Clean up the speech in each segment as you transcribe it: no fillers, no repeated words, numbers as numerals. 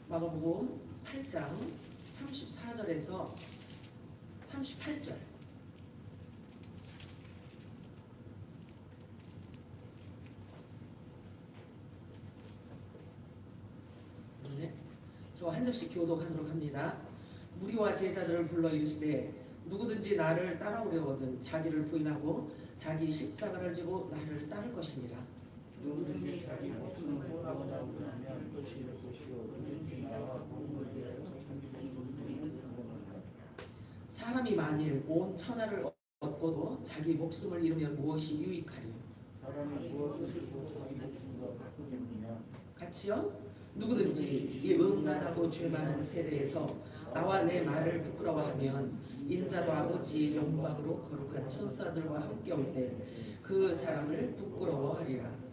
마가복음 8장 34절에서 38절. 네, 저와 한 절씩 교독하도록 합니다. 무리와 제자들을 불러 이르시되 누구든지 나를 따라오려거든 자기를 부인하고 자기 십자가를 지고 나를 따를 것이니라. 누구든지 자기 목숨을 구원하고자 하면 그것이 것이요 누구든지 나와 공물을 위하여 자기 목숨을 잃으려거니와. 사람이 만일 온 천하를 얻고도 자기 목숨을 잃으면 무엇이 유익하리요? 사람이 무엇을 주고 자기 목숨과 바꾸겠느냐. 같이요? 누구든지 이 음란하고 죄 많은 세대에서 나와 내 말을 부끄러워하면 인자도 아버지의 영광으로 거룩한 천사들과 함께 올 때 그 사람을 부끄러워하리라.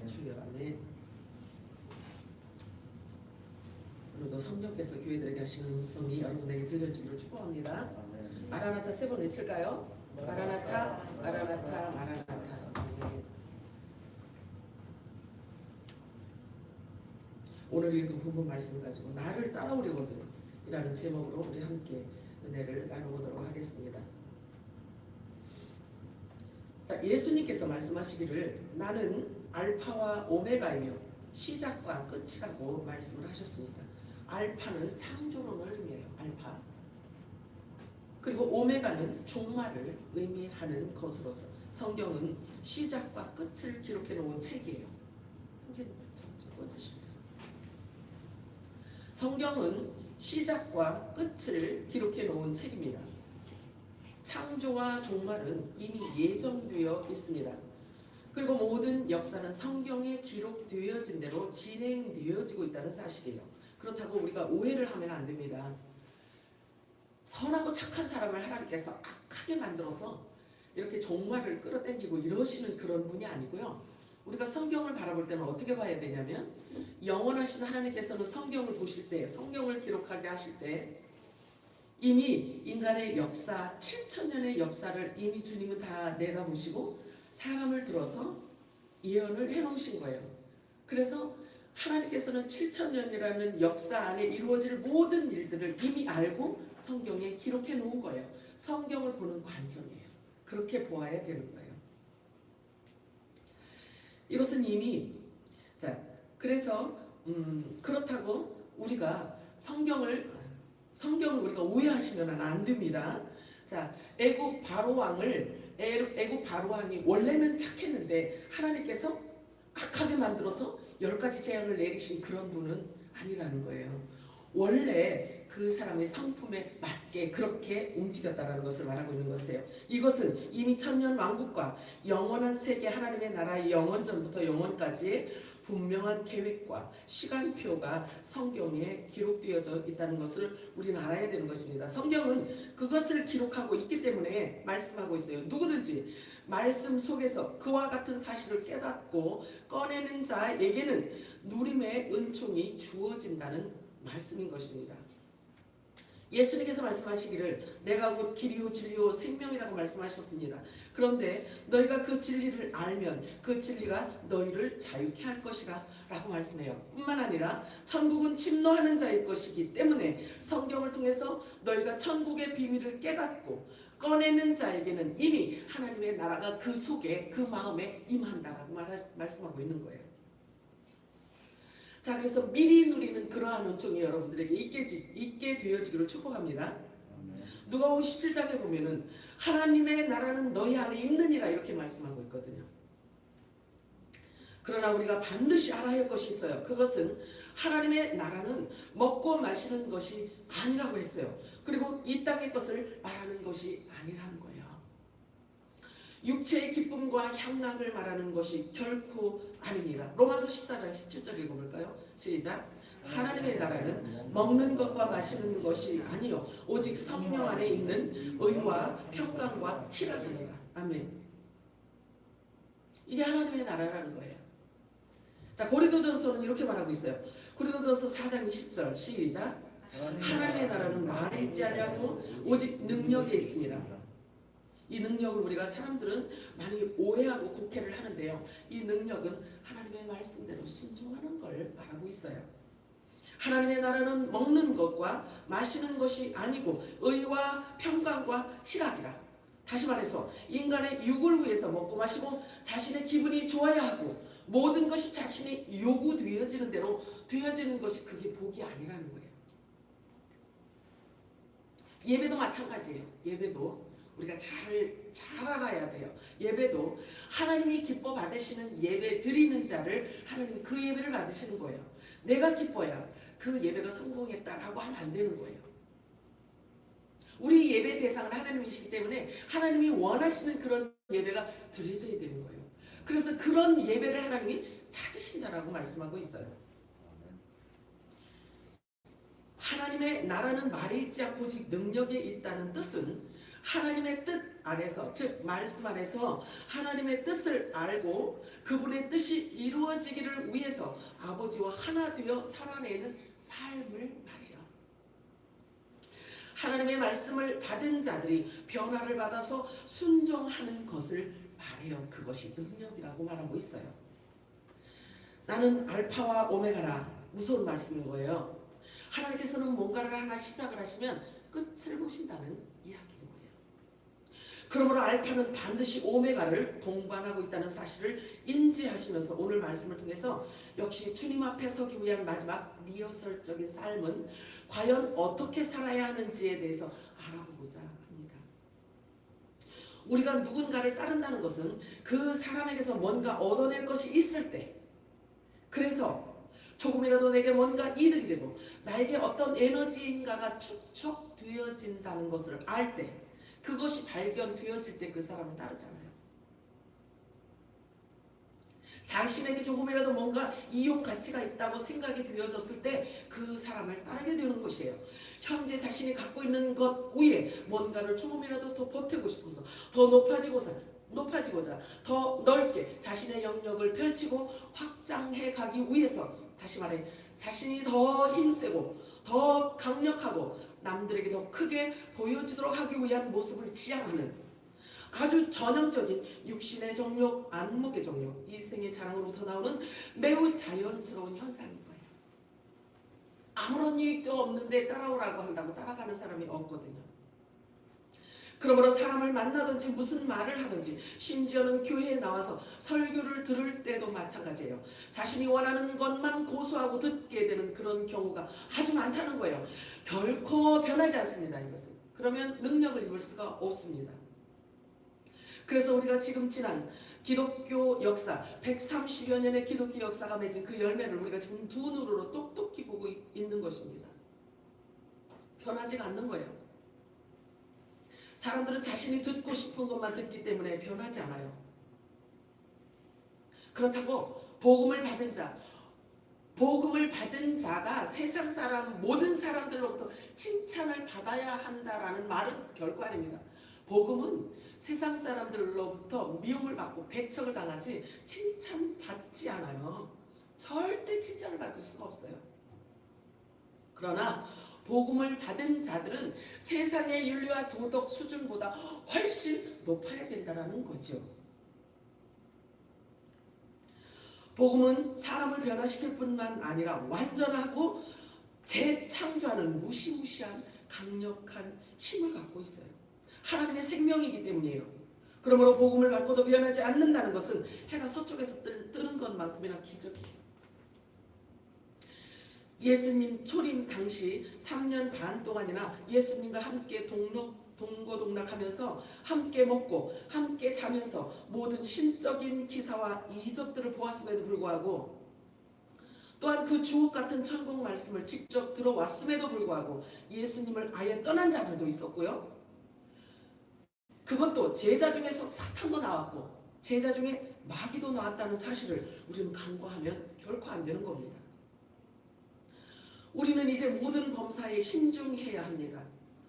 주여 아멘. 오늘도 성령께서 교회들에게 하시는 음성이 여러분에게 들려주기를 축복합니다. 마라나타 세 번 외칠까요? 마라나타, 마라나타, 마라나타. 아멘. 오늘 읽은 본문 말씀 가지고 나를 따라오려거든 이라는 제목으로 우리 함께 은혜를 나눠보도록 하겠습니다. 자, 예수님께서 말씀하시기를 나는 알파와 오메가이며 시작과 끝이라고 말씀을 하셨습니다. 알파는 창조론을 의미해요. 알파. 그리고 오메가는 종말을 의미하는 것으로서 성경은 시작과 끝을 기록해 놓은 책이에요. 성경은 시작과 끝을 기록해 놓은 책입니다. 창조와 종말은 이미 예정되어 있습니다. 그리고 모든 역사는 성경에 기록되어진 대로 진행되어지고 있다는 사실이에요. 그렇다고 우리가 오해를 하면 안 됩니다. 선하고 착한 사람을 하나님께서 악하게 만들어서 이렇게 종말을 끌어당기고 이러시는 그런 분이 아니고요. 우리가 성경을 바라볼 때는 어떻게 봐야 되냐면 영원하신 하나님께서는 성경을 보실 때, 성경을 기록하게 하실 때 이미 인간의 역사, 7,000년의 역사를 이미 주님은 다 내다보시고 사람을 들어서 예언을 해놓으신 거예요. 그래서 하나님께서는 7,000년이라는 역사 안에 이루어질 모든 일들을 이미 알고 성경에 기록해 놓은 거예요. 성경을 보는 관점이에요. 그렇게 보아야 되는 거예요. 이것은 이미 그래서 그렇다고 우리가 성경을 우리가 오해하시면 안 됩니다. 자, 애굽 바로 왕이 원래는 착했는데 하나님께서 악하게 만들어서 10가지 재앙을 내리신 그런 분은 아니라는 거예요. 원래 그 사람의 성품에 맞게 그렇게 움직였다는 것을 말하고 있는 것이에요. 이것은 이미 천년 왕국과 영원한 세계 하나님의 나라의 영원전부터 영원까지의 분명한 계획과 시간표가 성경에 기록되어져 있다는 것을 우리는 알아야 되는 것입니다. 성경은 그것을 기록하고 있기 때문에 말씀하고 있어요. 누구든지 말씀 속에서 그와 같은 사실을 깨닫고 꺼내는 자에게는 누림의 은총이 주어진다는 말씀인 것입니다. 예수님께서 말씀하시기를 내가 곧 길이요 진리요 생명이라고 말씀하셨습니다. 그런데 너희가 그 진리를 알면 그 진리가 너희를 자유케 할 것이라 라고 말씀해요. 뿐만 아니라 천국은 침노하는 자의 것이기 때문에 성경을 통해서 너희가 천국의 비밀을 깨닫고 꺼내는 자에게는 이미 하나님의 나라가 그 속에 그 마음에 임한다라고 말씀하고 있는 거예요. 자, 그래서 미리 누리는 그러한 은총이 여러분들에게 있게 되어지기를 축복합니다. 누가복음 17장에 보면은 하나님의 나라는 너희 안에 있느니라 이렇게 말씀하고 있거든요. 그러나 우리가 반드시 알아야 할 것이 있어요. 그것은 하나님의 나라는 먹고 마시는 것이 아니라고 했어요. 그리고 이 땅의 것을 말하는 것이 아니라는 거예요. 육체의 기쁨과 향락을 말하는 것이 결코 아닙니다. 로마서 14장 17절 읽어볼까요? 시작. 하나님의 나라는 먹는 것과 마시는 것이 아니요 오직 성령 안에 있는 의와 평강과 희락입니다. 아멘. 이게 하나님의 나라라는 거예요. 자, 고린도전서는 이렇게 말하고 있어요. 고린도전서 4장 20절 시작. 하나님의 나라는 말에 있지 아니하고 오직 능력에 있습니다. 이 능력을 우리가 사람들은 많이 오해하고 곡해를 하는데요. 이 능력은 하나님의 말씀대로 순종하는 걸 말하고 있어요. 하나님의 나라는 먹는 것과 마시는 것이 아니고 의와 평강과 희락이라. 다시 말해서 인간의 육을 위해서 먹고 마시고 자신의 기분이 좋아야 하고 모든 것이 자신이 요구되어지는 대로 되어지는 것이 그게 복이 아니라는 거예요. 예배도 마찬가지예요. 예배도 우리가 잘 알아야 돼요. 예배도 하나님이 기뻐 받으시는 예배 드리는 자를 하나님이 그 예배를 받으시는 거예요. 내가 기뻐야 그 예배가 성공했다라고 하면 안 되는 거예요. 우리 예배 대상은 하나님이시기 때문에 하나님이 원하시는 그런 예배가 드려져야 되는 거예요. 그래서 그런 예배를 하나님이 찾으신다라고 말씀하고 있어요. 하나님의 나라는 말에 있지 않고 오직 능력에 있다는 뜻은 하나님의 뜻 안에서, 즉 말씀 안에서 하나님의 뜻을 알고 그분의 뜻이 이루어지기를 위해서 아버지와 하나 되어 살아내는 삶을 말해요. 하나님의 말씀을 받은 자들이 변화를 받아서 순종하는 것을 말해요. 그것이 능력이라고 말하고 있어요. 나는 알파와 오메가라. 무서운 말씀인 거예요. 하나님께서는 뭔가를 하나 시작을 하시면 끝을 보신다는 이야기인 거예요. 그러므로 알파는 반드시 오메가를 동반하고 있다는 사실을 인지하시면서 오늘 말씀을 통해서 역시 주님 앞에 서기 위한 마지막 리허설적인 삶은 과연 어떻게 살아야 하는지에 대해서 알아보고자 합니다. 우리가 누군가를 따른다는 것은 그 사람에게서 뭔가 얻어낼 것이 있을 때, 그래서 조금이라도 내게 뭔가 이득이 되고 나에게 어떤 에너지인가가 축적되어진다는 것을 알 때, 그것이 발견되어질 때 그 사람은 따르잖아요. 자신에게 조금이라도 뭔가 이용 가치가 있다고 생각이 되어졌을 때 그 사람을 따르게 되는 것이에요. 현재 자신이 갖고 있는 것 위에 뭔가를 조금이라도 더 보태고 싶어서 더 높아지고자 더 넓게 자신의 영역을 펼치고 확장해 가기 위해서, 다시 말해 자신이 더 힘세고 더 강력하고 남들에게 더 크게 보여지도록 하기 위한 모습을 지향하는 아주 전형적인 육신의 정욕, 안목의 정욕, 이생의 자랑으로부터 나오는 매우 자연스러운 현상인 거예요. 아무런 유익도 없는데 따라오라고 한다고 따라가는 사람이 없거든요. 그러므로 사람을 만나든지 무슨 말을 하든지, 심지어는 교회에 나와서 설교를 들을 때도 마찬가지예요. 자신이 원하는 것만 고수하고 듣게 되는 그런 경우가 아주 많다는 거예요. 결코 변하지 않습니다. 이것은. 그러면 능력을 입을 수가 없습니다. 그래서 우리가 지금 지난 기독교 역사, 130여 년의 기독교 역사가 맺은 그 열매를 우리가 지금 두 눈으로 똑똑히 보고 있는 것입니다. 변하지가 않는 거예요. 사람들은 자신이 듣고 싶은 것만 듣기 때문에 변하지 않아요. 그렇다고 복음을 받은 자가 세상 사람, 모든 사람들로부터 칭찬을 받아야 한다라는 말은 결코 아닙니다. 복음은 세상 사람들로부터 미움을 받고 배척을 당하지 칭찬받지 않아요. 절대 칭찬을 받을 수가 없어요. 그러나 복음을 받은 자들은 세상의 윤리와 도덕 수준보다 훨씬 높아야 된다는 거죠. 복음은 사람을 변화시킬 뿐만 아니라 완전하고 재창조하는 무시무시한 강력한 힘을 갖고 있어요. 하나님의 생명이기 때문이에요. 그러므로 복음을 받고도 변하지 않는다는 것은 해가 서쪽에서 뜨는 것만큼이나 기적이에요. 예수님 초림 당시 3년 반 동안이나 예수님과 함께 동거동락하면서 함께 먹고 함께 자면서 모든 신적인 기사와 이적들을 보았음에도 불구하고, 또한 그 주옥 같은 천국 말씀을 직접 들어왔음에도 불구하고 예수님을 아예 떠난 자들도 있었고요. 그것도 제자 중에서 사탄도 나왔고 제자 중에 마귀도 나왔다는 사실을 우리는 간과하면 결코 안 되는 겁니다. 우리는 이제 모든 범사에 신중해야 합니다.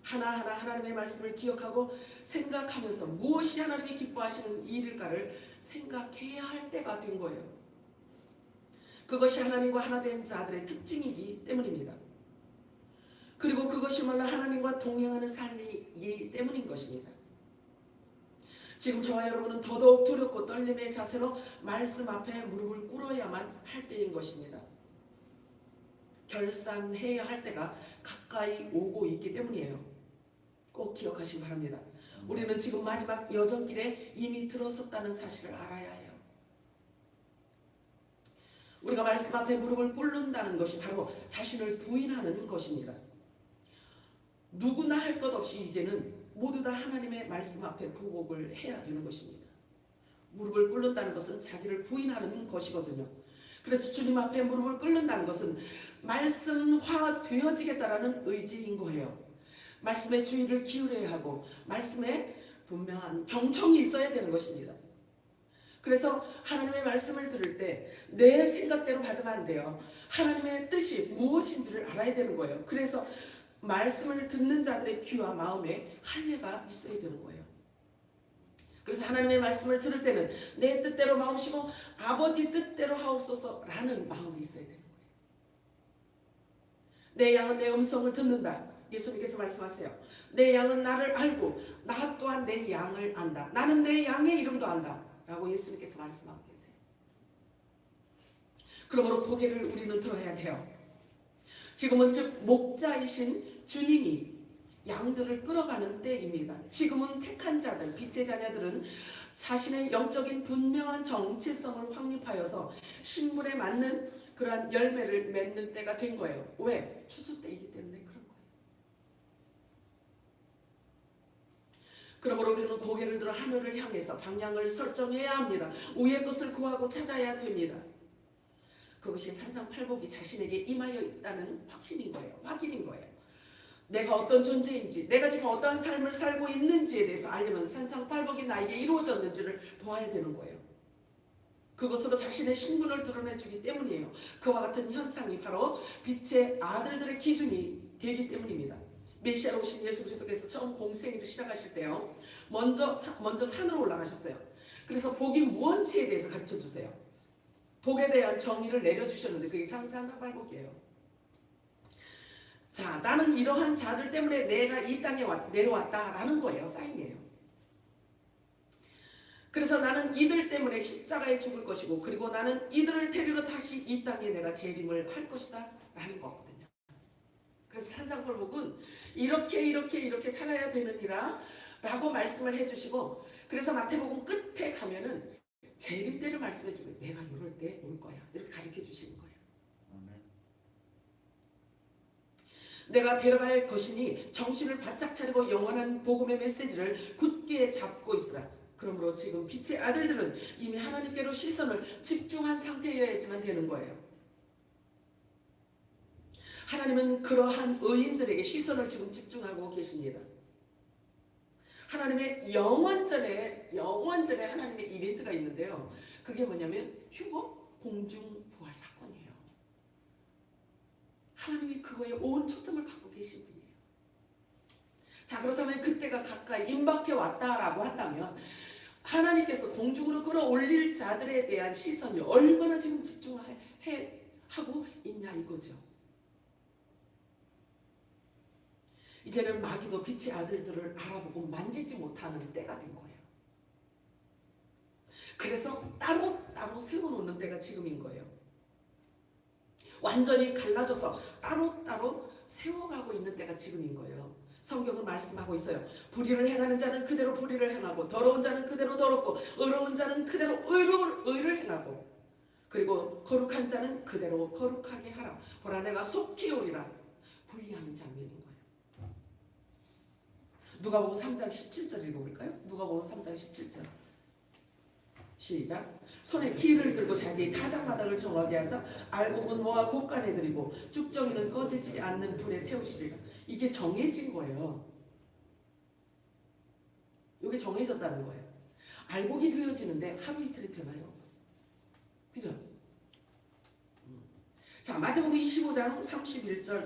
하나하나 하나님의 말씀을 기억하고 생각하면서 무엇이 하나님이 기뻐하시는 일일까를 생각해야 할 때가 된 거예요. 그것이 하나님과 하나 된 자들의 특징이기 때문입니다. 그리고 그것이말로 하나님과 동행하는 삶이기 때문인 것입니다. 지금 저와 여러분은 더더욱 두렵고 떨림의 자세로 말씀 앞에 무릎을 꿇어야만 할 때인 것입니다. 결산해야 할 때가 가까이 오고 있기 때문이에요. 꼭 기억하시기 바랍니다. 우리는 지금 마지막 여정길에 이미 들어섰다는 사실을 알아야 해요. 우리가 말씀 앞에 무릎을 꿇는다는 것이 바로 자신을 부인하는 것입니다. 누구나 할 것 없이 이제는 모두 다 하나님의 말씀 앞에 부복을 해야 되는 것입니다. 무릎을 꿇는다는 것은 자기를 부인하는 것이거든요. 그래서 주님 앞에 무릎을 꿇는다는 것은 말씀화 되어지겠다라는 의지인 거예요. 말씀에 주의를 기울여야 하고 말씀에 분명한 경청이 있어야 되는 것입니다. 그래서 하나님의 말씀을 들을 때 내 생각대로 받으면 안 돼요. 하나님의 뜻이 무엇인지를 알아야 되는 거예요. 그래서 말씀을 듣는 자들의 귀와 마음에 할례가 있어야 되는 거예요. 그래서 하나님의 말씀을 들을 때는 내 뜻대로 마음시고 아버지 뜻대로 하옵소서라는 마음이 있어야 되는 거예요. 내 양은 내 음성을 듣는다. 예수님께서 말씀하세요. 내 양은 나를 알고 나 또한 내 양을 안다. 나는 내 양의 이름도 안다. 라고 예수님께서 말씀하고 계세요. 그러므로 고개를 우리는 들어야 돼요. 지금은 즉 목자이신 주님이 양들을 끌어가는 때입니다. 지금은 택한 자들, 빛의 자녀들은 자신의 영적인 분명한 정체성을 확립하여서 신분에 맞는 그러한 열매를 맺는 때가 된 거예요. 왜? 추수 때이기 때문에 그런 거예요. 그러므로 우리는 고개를 들어 하늘을 향해서 방향을 설정해야 합니다. 위의 것을 구하고 찾아야 됩니다. 그것이 산상팔복이 자신에게 임하여 있다는 확신인 거예요. 확인인 거예요. 내가 어떤 존재인지, 내가 지금 어떠한 삶을 살고 있는지에 대해서 알려면 산상팔복이 나에게 이루어졌는지를 보아야 되는 거예요. 그것으로 자신의 신분을 드러내주기 때문이에요. 그와 같은 현상이 바로 빛의 아들들의 기준이 되기 때문입니다. 메시아로 오신 예수 그리스도께서 처음 공생애를 시작하실 때요, 먼저 산으로 올라가셨어요. 그래서 복이 무언지에 대해서 가르쳐 주세요. 복에 대한 정의를 내려주셨는데 그게 산상팔복이에요. 자, 나는 이러한 자들 때문에 내가 이 땅에 내려왔다라는 거예요. 사인이에요. 그래서 나는 이들 때문에 십자가에 죽을 것이고, 그리고 나는 이들을 데리러 다시 이 땅에 내가 재림을 할 것이다 라는 거거든요. 그래서 산상팔복은 이렇게 살아야 되느니라 라고 말씀을 해주시고, 그래서 마태복음 끝에 가면은 재림 때를 말씀해 주고 내가 이럴 때 올 거야 이렇게 가르쳐 주시는 거예요. 내가 데려갈 것이니 정신을 바짝 차리고 영원한 복음의 메시지를 굳게 잡고 있으라. 그러므로 지금 빛의 아들들은 이미 하나님께로 시선을 집중한 상태여야지만 되는 거예요. 하나님은 그러한 의인들에게 시선을 지금 집중하고 계십니다. 하나님의 영원전에 하나님의 이벤트가 있는데요. 그게 뭐냐면 휴거 공중부활 사건이에요. 하나님이 그거에 온 초점을 갖고 계신 분이에요. 자, 그렇다면 그때가 가까이 임박해 왔다라고 한다면 하나님께서 공중으로 끌어올릴 자들에 대한 시선이 얼마나 지금 집중하고 있냐 이거죠. 이제는 마귀도 빛의 아들들을 알아보고 만지지 못하는 때가 된 거예요. 그래서 따로 세워놓는 때가 지금인 거예요. 완전히 갈라져서 따로 세워가고 있는 때가 지금인 거예요. 성경은 말씀하고 있어요. 불의를 행하는 자는 그대로 불의를 행하고, 더러운 자는 그대로 더럽고, 의로운 자는 그대로 의를 행하고, 그리고 거룩한 자는 그대로 거룩하게 하라. 보라, 내가 속히 오리라. 분리하는 장면인 거예요. 누가복음 3장 17절 읽어볼까요? 누가복음 3장 17절 시작. 손에 키를 들고 자기의 타작마당을 정하게 하사 알곡은 모아 곡간에 들이고 쭉정이는 꺼지지 않는 불에 태우시리라. 이게 정해진 거예요. 이게 정해졌다는 거예요. 알곡이 되어지는데 하루 이틀이 되나요? 그죠? 자, 마태복음 25장 31절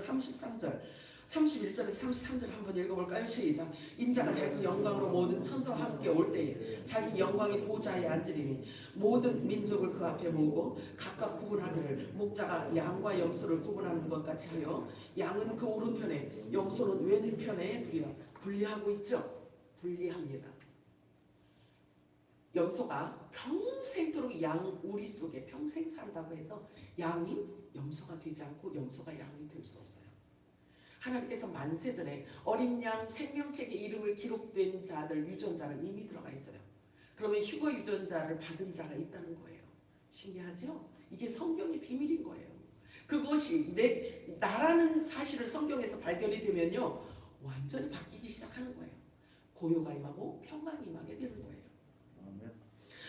31절에서 33절 한번 읽어볼까요? 시작. 인자가 자기 영광으로 모든 천사와 함께 올 때에 자기 영광의 보좌에 앉으리니 모든 민족을 그 앞에 모으고 각각 구분하기를 목자가 양과 염소를 구분하는 것 같이 하여 양은 그 오른편에 염소는 왼편에 두리라. 분리하고 있죠? 분리합니다. 염소가 평생토록 양 우리 속에 평생 산다고 해서 양이 염소가 되지 않고 염소가 양이 될 수 없어요. 하나님께서 만세전에 어린 양 생명책에 이름을 기록된 자들 유전자는 이미 들어가 있어요. 그러면 휴거 유전자를 받은 자가 있다는 거예요. 신기하죠? 이게 성경의 비밀인 거예요. 그것이 나라는 사실을 성경에서 발견이 되면요 완전히 바뀌기 시작하는 거예요. 고요가 임하고 평강이 임하게 되는 거예요.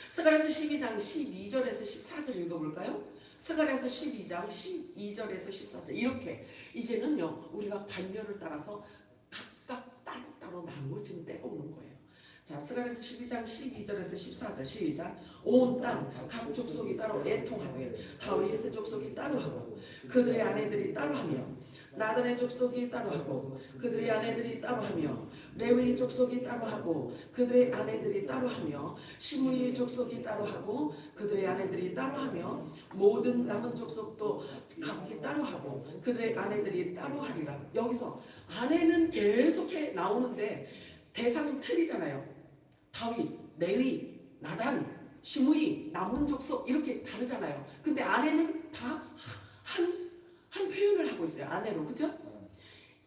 스가랴서 12장 12절에서 14절 읽어볼까요? 스가랴서 12장 12절에서 14절 이렇게 이제는요 우리가 반면을 따라서 각각 따로따로 나누어지는 때가 오는 거예요. 자, 스가랴서 12장 12절에서 14절 시작. 온 땅 각 족속이 따로 애통하되 다윗의 족속이 따로 하고 그들의 아내들이 따로 하며 나단의 족속이 따로 하고 그들의 아내들이 따로 하며 레위의 족속이 따로 하고 그들의 아내들이 따로 하며 시므이의 족속이 따로 하고 그들의 아내들이 따로 하며 모든 남은 족속도 각기 따로 하고 그들의 아내들이 따로 하리라. 여기서 아내는 계속해 나오는데 대상은 틀리잖아요. 다윗, 레위, 나단, 시므이, 남은 족속 이렇게 다르잖아요. 근데 아내는 다 한 표현을 하고 있어요. 아내로. 그죠?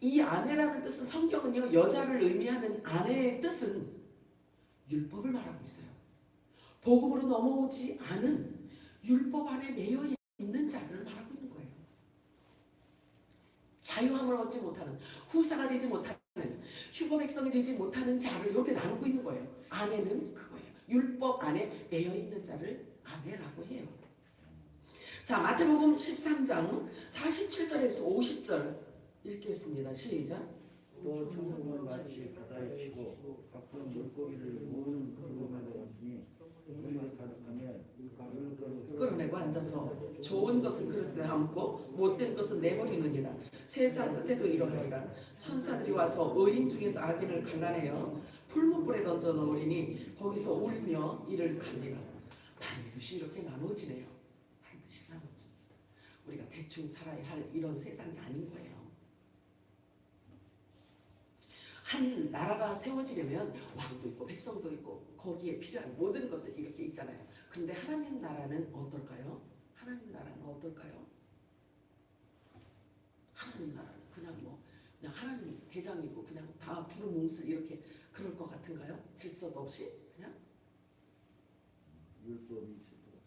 이 아내라는 뜻은 성경은요 여자를 의미하는 아내의 뜻은 율법을 말하고 있어요. 복음으로 넘어오지 않은 율법 안에 매여 있는 자들을 말하고 있는 거예요. 자유함을 얻지 못하는 후사가 되지 못하는 휴거 백성이 되지 못하는 자를 이렇게 나누고 있는 거예요. 아내는 그거예요. 율법 안에 매여 있는 자를 아내라고 해요. 자, 마태복음 13장 47절에서 50절 읽겠습니다. 시작. 또 천국은 마치 바다에 치고 각종 물고기를 모으는 그릇으로 얹으니 물이 가득하면 물건을 끌어내고 앉아서 좋은 것은 그릇에 담고 못된 것은 내버리느니라. 세상 끝에도 이러하리라. 천사들이 와서 의인 중에서 악인을 갈라내어 풀무불에 던져 넣으리니 거기서 울며 이를 갈리라. 반드시 이렇게 나눠지네요. 반드시 나눠집니다. 우리가 대충 살아야 할 이런 세상이 아닌 거예요. 한 나라가 세워지려면 왕도 있고 백성도 있고 거기에 필요한 모든 것들이 이렇게 있잖아요. 그런데 하나님 나라는 어떨까요? 하나님 나라는 어떨까요? 하나님 나라는 그냥 하나님이 대장이고 그냥 다 두루뭉술 이렇게 그럴 것 같은가요? 질서도 없이 그냥? 율법이 있을 것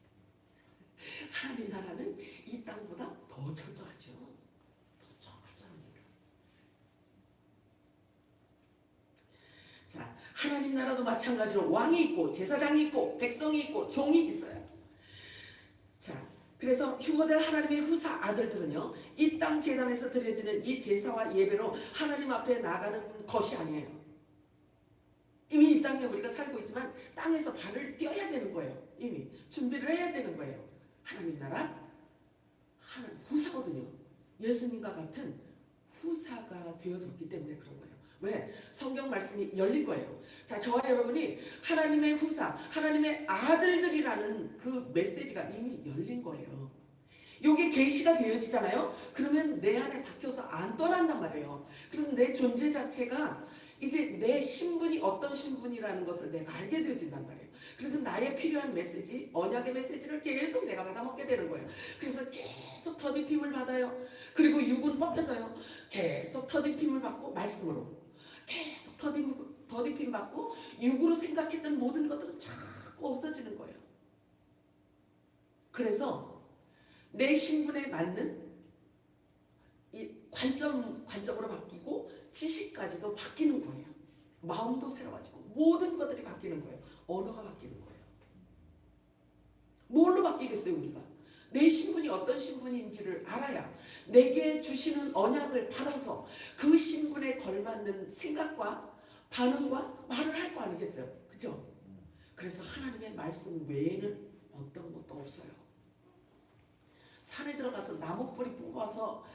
하나님 나라는 이 땅보다 더 철저하죠. 더 철저합니다. 자, 하나님 나라도 마찬가지로 왕이 있고 제사장이 있고 백성이 있고 종이 있어요. 자, 그래서 휴거될 하나님의 후사 아들들은요 이 땅 제단에서 드려지는 이 제사와 예배로 하나님 앞에 나가는 것이 아니에요. 이미 이 땅에 우리가 살고 있지만 땅에서 발을 떼어야 되는 거예요. 이미 준비를 해야 되는 거예요. 하나님 나라 하나님 후사거든요. 예수님과 같은 후사가 되어졌기 때문에 그런 거예요. 왜? 성경 말씀이 열린 거예요. 자, 저와 여러분이 하나님의 후사, 하나님의 아들들이라는 그 메시지가 이미 열린 거예요. 이게 계시가 되어지잖아요. 그러면 내 안에 박혀서 안 떠난단 말이에요. 그래서 내 존재 자체가 이제 내 신분이 어떤 신분이라는 것을 내가 알게 되어진단 말이에요. 그래서 나의 필요한 메시지, 언약의 메시지를 계속 내가 받아먹게 되는 거예요. 그래서 계속 더딥힘을 받아요. 그리고 육은 뽑혀져요. 계속 더딥힘을 받고 말씀으로 계속 더딥힘 받고 육으로 생각했던 모든 것들은 자꾸 없어지는 거예요. 그래서 내 신분에 맞는 이 관점으로 바뀌고 지식까지도 바뀌는 거예요. 마음도 새로워지고 모든 것들이 바뀌는 거예요. 언어가 바뀌는 거예요. 뭘로 바뀌겠어요 우리가? 내 신분이 어떤 신분인지를 알아야 내게 주시는 언약을 받아서 그 신분에 걸맞는 생각과 반응과 말을 할 거 아니겠어요? 그죠? 그래서 하나님의 말씀 외에는 어떤 것도 없어요. 산에 들어가서 나무 뿌리 뽑아서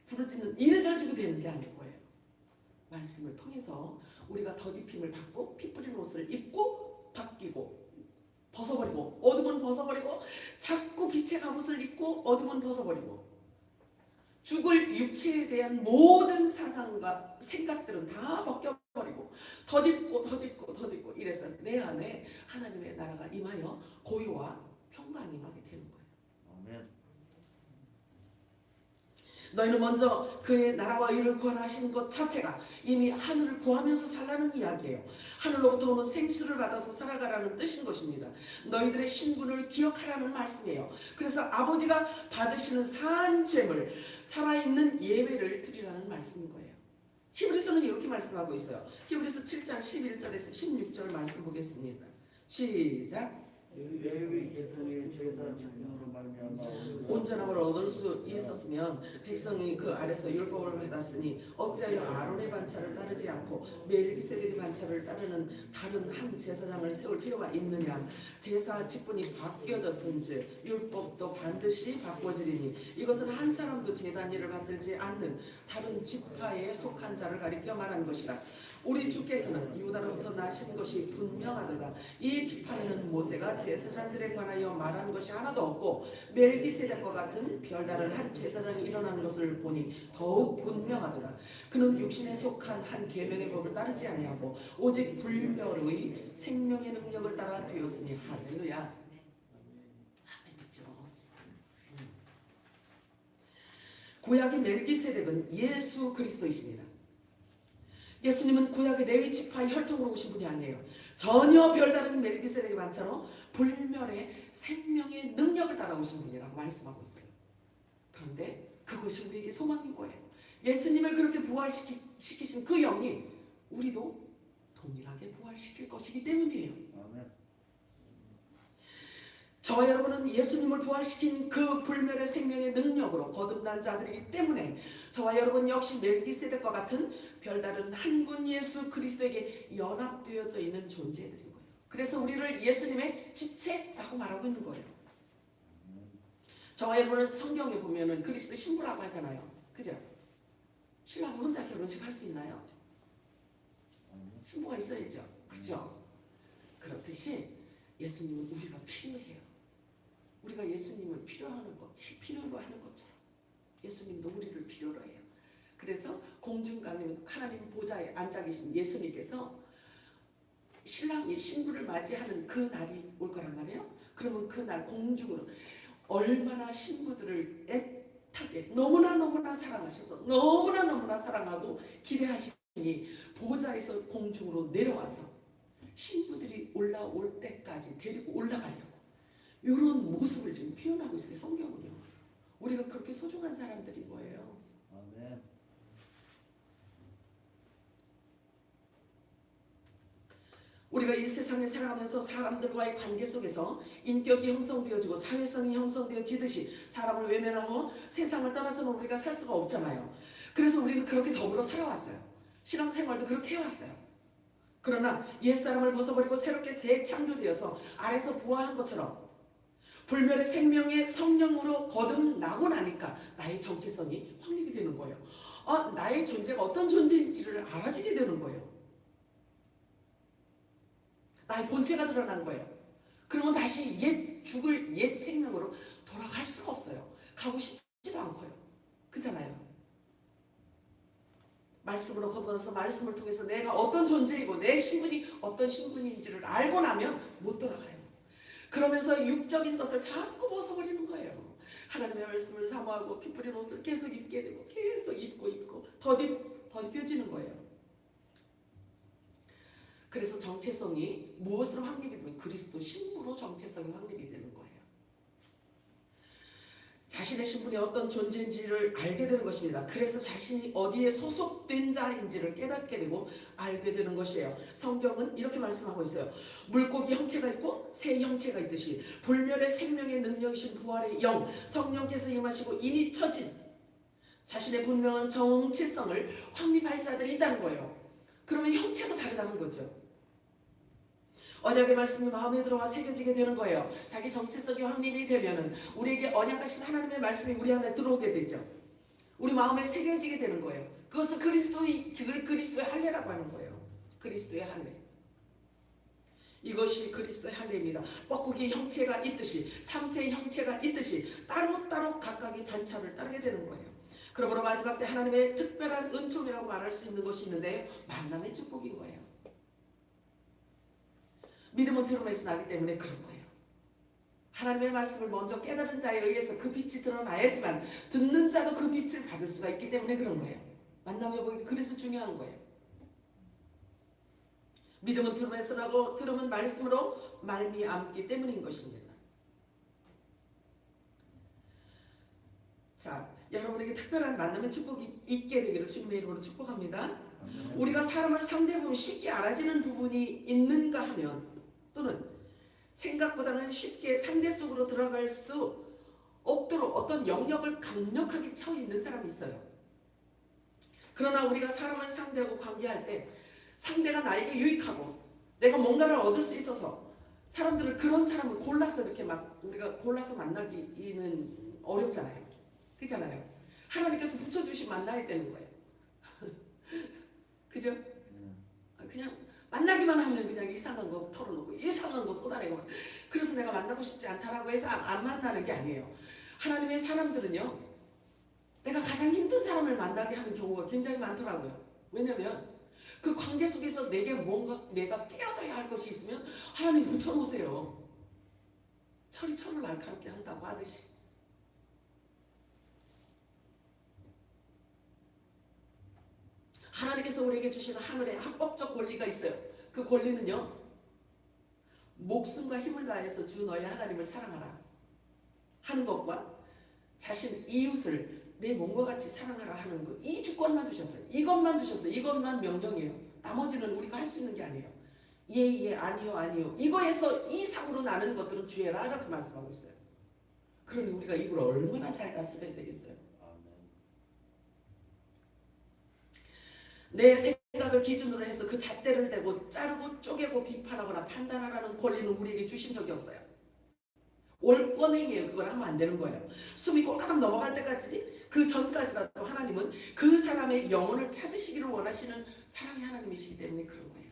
부르짖는 이래가지고 되는 게 아닐 거예요. 말씀을 통해서 우리가 더딥힘을 받고 피 뿌린 옷을 입고 바뀌고 벗어버리고 어둠은 벗어버리고 자꾸 빛의 갑옷을 입고 어둠은 벗어버리고 죽을 육체에 대한 모든 사상과 생각들은 다 벗겨버리고 더딥고 이래서 내 안에 하나님의 나라가 임하여 고요와 평강이 임하게 되는 거예요. 아멘. 너희는 먼저 그의 나라와 의를 구하라 하시는 것 자체가 이미 하늘을 구하면서 살라는 이야기예요. 하늘로부터 오는 생수를 받아서 살아가라는 뜻인 것입니다. 너희들의 신분을 기억하라는 말씀이에요. 그래서 아버지가 받으시는 산 제물, 살아있는 예배를 드리라는 말씀인 거예요. 히브리서는 이렇게 말씀하고 있어요. 히브리서 7장 11절에서 16절 말씀 보겠습니다. 시작. 레위 계통의 제사 집행으로 말미암아 온전함을 얻을 수 있었으면 백성이 그 아래서 율법을 받았으니 어찌하여 아론의 반차를 따르지 않고 멜기세덱의 반차를 따르는 다른 한 제사장을 세울 필요가 있느냐. 제사 직분이 바뀌어졌은즉 율법도 반드시 바꿔지리니 이것은 한 사람도 제단 일을 받들지 않는 다른 지파에 속한 자를 가리켜 말한 것이라. 우리 주께서는 유다로부터 나신 것이 분명하더라. 이 지파에는 모세가 제사장들에 관하여 말한 것이 하나도 없고 멜기세덱과 같은 별다른 한 제사장이 일어나는 것을 보니 더욱 분명하더라. 그는 육신에 속한 한 계명의 법을 따르지 아니하고 오직 불멸의 생명의 능력을 따라 되었으니. 할렐루야. 아멘이죠. 구약의 멜기세덱은 예수 그리스도이십니다. 예수님은 구약의 레위 지파의 혈통으로 오신 분이 아니에요. 전혀 별다른 멜기세덱의 반차로 불멸의 생명의 능력을 따라오신 분이라고 말씀하고 있어요. 그런데 그것이 우리에게 소망인 거예요. 예수님을 그렇게 부활시키신 그 영이 우리도 동일하게 부활시킬 것이기 때문이에요. 저와 여러분은 예수님을 부활시킨 그 불멸의 생명의 능력으로 거듭난 자들이기 때문에 저와 여러분 역시 멜기세덱과 같은 별다른 한 분 예수 그리스도에게 연합되어져 있는 존재들인 거예요. 그래서 우리를 예수님의 지체라고 말하고 있는 거예요. 저와 여러분은 성경에 보면은 그리스도 신부라고 하잖아요. 그죠? 신랑이 혼자 결혼식 할 수 있나요? 신부가 있어야죠. 그죠? 그렇듯이 예수님은 우리가 필요해요. 우리가 예수님을 필요로 하는 것처럼 예수님도 우리를 필요로 해요. 그래서 공중강림 하나님 보좌에 앉아 계신 예수님께서 신랑이 신부를 맞이하는 그 날이 올 거란 말이에요. 그러면 그날 공중으로 얼마나 신부들을 애타게 너무나 사랑하셔서 너무나 사랑하고 기대하시니 보좌에서 공중으로 내려와서 신부들이 올라올 때까지 데리고 올라가려고 이런 모습을 지금 표현하고 있어요. 성경은요. 우리가 그렇게 소중한 사람들인 거예요. 아멘. 우리가 이 세상에 살아가면서 사람들과의 관계 속에서 인격이 형성되어지고 사회성이 형성되어지듯이 사람을 외면하고 세상을 떠나서는 우리가 살 수가 없잖아요. 그래서 우리는 그렇게 더불어 살아왔어요. 신앙생활도 그렇게 해왔어요. 그러나 옛사람을 벗어버리고 새롭게 재창조되어서 아래서 부화한 것처럼 불멸의 생명의 성령으로 거듭나고 나니까 나의 정체성이 확립이 되는 거예요. 나의 존재가 어떤 존재인지를 알아지게 되는 거예요. 나의 본체가 드러난 거예요. 그러면 다시 죽을 옛 생명으로 돌아갈 수가 없어요. 가고 싶지도 않고요. 그렇잖아요. 말씀으로 거듭나서 말씀을 통해서 내가 어떤 존재이고 내 신분이 어떤 신분인지를 알고 나면 못 돌아가요. 그러면서 육적인 것을 자꾸 벗어버리는 거예요. 하나님의 말씀을 사모하고 피 뿌린 옷을 계속 입게 되고 계속 입고 더딥혀지는 거예요. 그래서 정체성이 무엇으로 확립이 되면 그리스도 신부로 정체성이 확립이 되는 거예요. 자신의 신분이 어떤 존재인지를 알게 되는 것입니다. 그래서 자신이 어디에 소속된 자인지를 깨닫게 되고 알게 되는 것이에요. 성경은 이렇게 말씀하고 있어요. 물고기 형체가 있고 새 형체가 있듯이 불멸의 생명의 능력이신 부활의 영 성령께서 임하시고 이미 처진 자신의 분명한 정체성을 확립할 자들이 있다는 거예요. 그러면 형체도 다르다는 거죠. 언약의 말씀이 마음에 들어와 새겨지게 되는 거예요. 자기 정체성이 확립이 되면은 우리에게 언약하신 하나님의 말씀이 우리 안에 들어오게 되죠. 우리 마음에 새겨지게 되는 거예요. 그것은 그리스도의 할례라고 하는 거예요. 그리스도의 할례. 이것이 그리스도의 할례입니다. 뻐꾸기의 형체가 있듯이 참새의 형체가 있듯이 따로따로 각각의 반차를 따르게 되는 거예요. 그러므로 마지막 때 하나님의 특별한 은총이라고 말할 수 있는 것이 있는데요. 만남의 축복인 거예요. 믿음은 들음에서 나기 때문에 그런 거예요. 하나님의 말씀을 먼저 깨달은 자에 의해서 그 빛이 드러나야지만 듣는 자도 그 빛을 받을 수가 있기 때문에 그런 거예요. 만남의 복이 그래서 중요한 거예요. 믿음은 들음에서 나고 들음은 말씀으로 말미암기 때문인 것입니다. 자, 여러분에게 특별한 만남의 축복이 있게 되기를 주님의 이름으로 축복합니다. 우리가 사람을 상대해보면 쉽게 알아지는 부분이 있는가 하면, 또는 생각보다는 쉽게 상대 속으로 들어갈 수 없도록 어떤 영역을 강력하게 쳐 있는 사람이 있어요. 그러나 우리가 사람을 상대하고 관계할 때 상대가 나에게 유익하고 내가 뭔가를 얻을 수 있어서 사람들을, 그런 사람을 골라서 이렇게 막 우리가 골라서 만나기는 어렵잖아요. 그렇잖아요. 하나님께서 붙여주신 만나야 되는 거예요. 그죠? 그냥 만나기만 하면 그냥 이상한 거 털어놓고 이상한 거 쏟아내고, 그래서 내가 만나고 싶지 않다라고 해서 안 만나는 게 아니에요. 하나님의 사람들은요, 내가 가장 힘든 사람을 만나게 하는 경우가 굉장히 많더라고요. 왜냐면 그 관계 속에서 내게 뭔가 내가 깨어져야 할 것이 있으면 하나님 붙여놓으세요. 철이 철을 날카롭게 한다고 하듯이. 하나님께서 우리에게 주시는 하늘의 합법적 권리가 있어요. 그 권리는요, 목숨과 힘을 다해서 주 너의 하나님을 사랑하라 하는 것과 자신 이웃을 내 몸과 같이 사랑하라 하는 것, 이 주권만 주셨어요. 이것만 주셨어요. 이것만 명령이에요. 나머지는 우리가 할 수 있는 게 아니에요. 예, 아니요, 아니요. 이거에서 이상으로 나는 것들은 주의라 이렇게 말씀하고 있어요. 그러니 우리가 이걸 얼마나 잘 다스려야 되겠어요. 내 생각을 기준으로 해서 그 잣대를 대고 자르고 쪼개고 비판하거나 판단하라는 권리는 우리에게 주신 적이 없어요. 올권행이에요. 그걸 하면 안 되는 거예요. 숨이 꼴깍 넘어갈 때까지, 그 전까지라도 하나님은 그 사람의 영혼을 찾으시기를 원하시는 사랑의 하나님이시기 때문에 그런 거예요.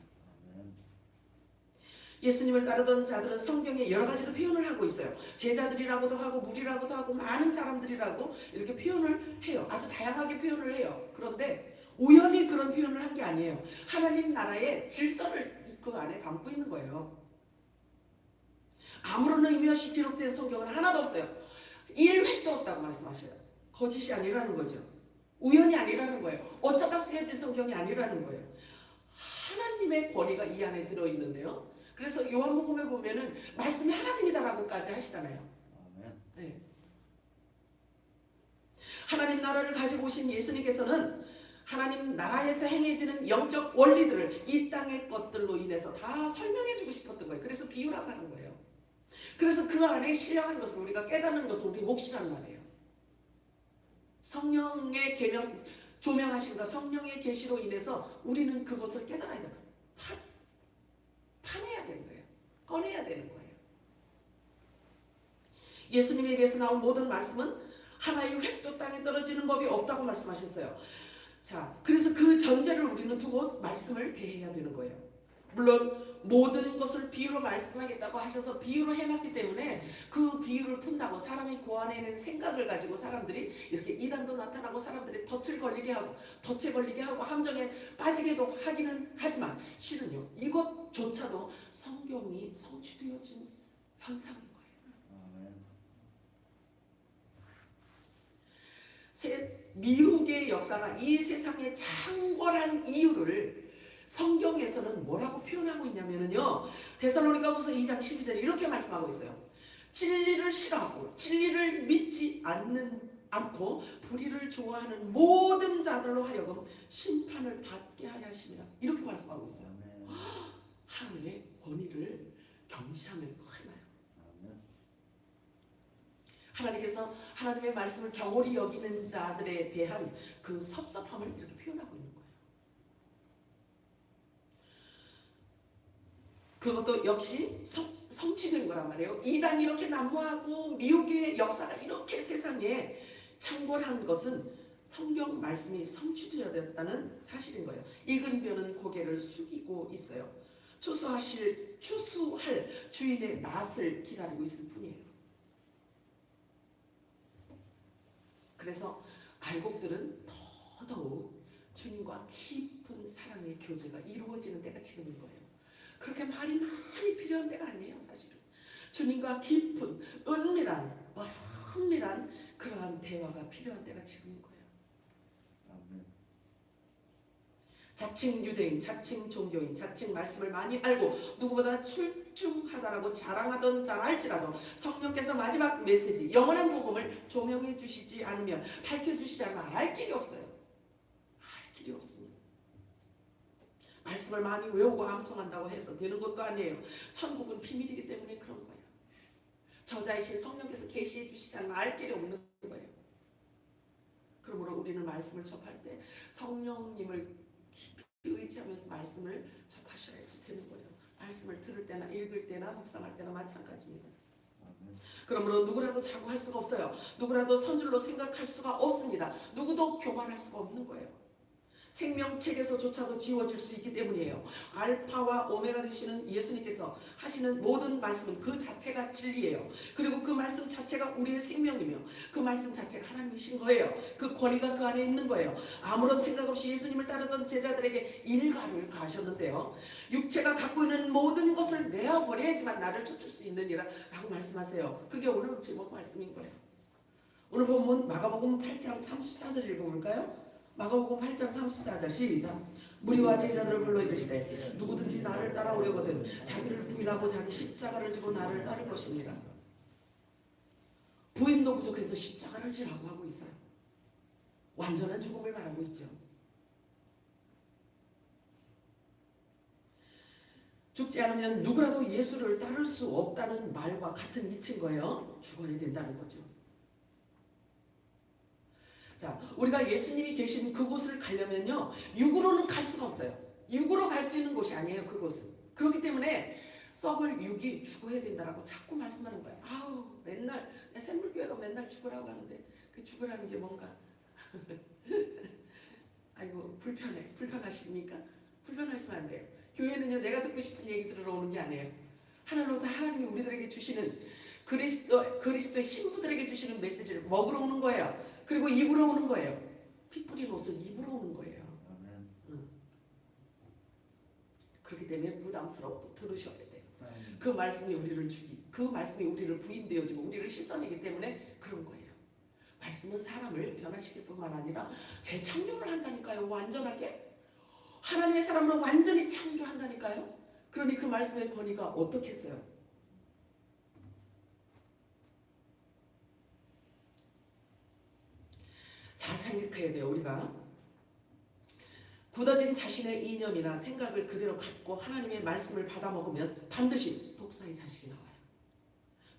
예수님을 따르던 자들은 성경에 여러 가지로 표현을 하고 있어요. 제자들이라고도 하고 무리라고도 하고 많은 사람들이라고 이렇게 표현을 해요. 아주 다양하게 표현을 해요. 그런데 우연히 그런 표현을 한 게 아니에요. 하나님 나라의 질서를 그 안에 담고 있는 거예요. 아무런 의미 없이 기록된 성경은 하나도 없어요. 1획도 없다고 말씀하셔요. 거짓이 아니라는 거죠. 우연이 아니라는 거예요. 어쩌다 쓰여진 성경이 아니라는 거예요. 하나님의 권위가 이 안에 들어있는데요. 그래서 요한복음에 보면은 말씀이 하나님이다라고까지 하시잖아요. 네. 하나님 나라를 가지고 오신 예수님께서는 하나님 나라에서 행해지는 영적 원리들을 이 땅의 것들로 인해서 다 설명해 주고 싶었던 거예요. 그래서 비유라고 하는 거예요. 그래서 그 안에 신령한 것을 우리가 깨닫는 것은 우리 몫이란 말이에요. 성령의 계명, 조명하심과 성령의 계시로 인해서 우리는 그것을 깨달아야 돼요. 파내야 되는 거예요. 꺼내야 되는 거예요. 예수님에 비해서 나온 모든 말씀은 하나의 획도 땅에 떨어지는 법이 없다고 말씀하셨어요. 자, 그래서 그 전제를 우리는 두고 말씀을 대해야 되는 거예요. 물론 모든 것을 비유로 말씀하겠다고 하셔서 비유로 해놨기 때문에 그 비유를 푼다고 사람이 고안해낸 생각을 가지고 사람들이 이렇게 이단도 나타나고 사람들이 덫을 걸리게 하고 함정에 빠지게도 하기는 하지만 실은요, 이것조차도 성경이 성취되어진 현상인 거예요. 미혹의 역사가 이 세상의 창궐한 이유를 성경에서는 뭐라고 표현하고 있냐면요, 데살로니가후서 2장 12절에 이렇게 말씀하고 있어요. 진리를 싫어하고 진리를 믿지 않고 불의를 좋아하는 모든 자들로 하여금 심판을 받게 하려 하십니다. 이렇게 말씀하고 있어요. 하나님의 권위를 경시하면 큰일 나요. 하나님께서 하나님의 말씀을 경홀히 여기는 자들에 대한 그 섭섭함을 이렇게 표현하고 있는 거예요. 그것도 역시 성취된 거란 말이에요. 이단이 이렇게 난무하고 미혹의 역사가 이렇게 세상에 창궐한 것은 성경 말씀이 성취되었다는 사실인 거예요. 익은 벼는 고개를 숙이고 있어요. 추수할 주인의 낯을 기다리고 있을 뿐이에요. 그래서 알곡들은 더더욱 주님과 깊은 사랑의 교제가 이루어지는 때가 지금인 거예요. 그렇게 말이 많이 필요한 때가 아니에요. 사실은 주님과 깊은 은밀한 그러한 대화가 필요한 때가 지금인 거예요. 아멘. 자칭 유대인, 자칭 종교인, 자칭 말씀을 많이 알고 누구보다 출중하다라고 자랑하던 자라 할지라도 성령께서 마지막 메시지, 영원한 복음을 조명해 주시지 않으면, 밝혀주시지 않으면 알 길이 없어요. 알 길이 없습니다. 말씀을 많이 외우고 암송한다고 해서 되는 것도 아니에요. 천국은 비밀이기 때문에 그런 거예요. 저자이신 성령께서 계시해 주시지 않으면 알 길이 없는 거예요. 그러므로 우리는 말씀을 접할 때 성령님을 깊이 의지하면서 말씀을 접하셔야지 되는 거예요. 말씀을 들을 때나 읽을 때나 묵상할 때나 마찬가지입니다. 아멘. 그러므로 누구라도 자고할 수가 없어요. 누구라도 선줄로 생각할 수가 없습니다. 누구도 교만할 수가 없는 거예요. 생명책에서조차도 지워질 수 있기 때문이에요. 알파와 오메가 되시는 예수님께서 하시는 모든 말씀은 그 자체가 진리예요. 그리고 그 말씀 자체가 우리의 생명이며 그 말씀 자체가 하나님이신 거예요. 그 권위가 그 안에 있는 거예요. 아무런 생각 없이 예수님을 따르던 제자들에게 일가를 가셨는데요. 육체가 갖고 있는 모든 것을 내어버려야지만 나를 쫓을 수 있느니라 라고 말씀하세요. 그게 오늘 제목 말씀인 거예요. 오늘 본문 마가복음 8장 34절 읽어볼까요? 마가복음 8장 34절 시작. 무리와 제자들을 불러 이르시되 누구든지 나를 따라오려거든 자기를 부인하고 자기 십자가를 지고 나를 따를 것입니다. 부인도 부족해서 십자가를 지라고 하고 있어요. 완전한 죽음을 말하고 있죠. 죽지 않으면 누구라도 예수를 따를 수 없다는 말과 같은 이치인 거예요. 죽어야 된다는 거죠. 자, 우리가 예수님이 계신 그곳을 가려면요, 육으로는 갈 수가 없어요. 육으로 갈 수 있는 곳이 아니에요, 그곳은. 그렇기 때문에 썩을 육이 죽어야 된다라고 자꾸 말씀하는 거예요. 아우, 맨날 샘물교회가 맨날 죽으라고 하는데 그 죽으라는 게 뭔가 아이고 불편하십니까? 불편하시면 안 돼요. 교회는요, 내가 듣고 싶은 얘기 들으러 오는 게 아니에요. 하나님부터 하나님이 우리들에게 주시는 그리스도의 신부들에게 주시는 메시지를 먹으러 오는 거예요. 그리고 입으로 오는 거예요. 피 뿌린 옷은 입으로 오는 거예요. 그렇기 때문에 부담스럽고 들으셔야 돼요. 그 말씀이 우리를 부인되어지고 우리를 씻어내기 때문에 그런 거예요. 말씀은 사람을 변화시킬 뿐만 아니라 재창조를 한다니까요. 완전하게 하나님의 사람으로 완전히 창조한다니까요. 그러니 그 말씀의 권위가 어떻겠어요? 잘 생각해야 돼요. 우리가 굳어진 자신의 이념이나 생각을 그대로 갖고 하나님의 말씀을 받아 먹으면 반드시 독사의 자식이 나와요.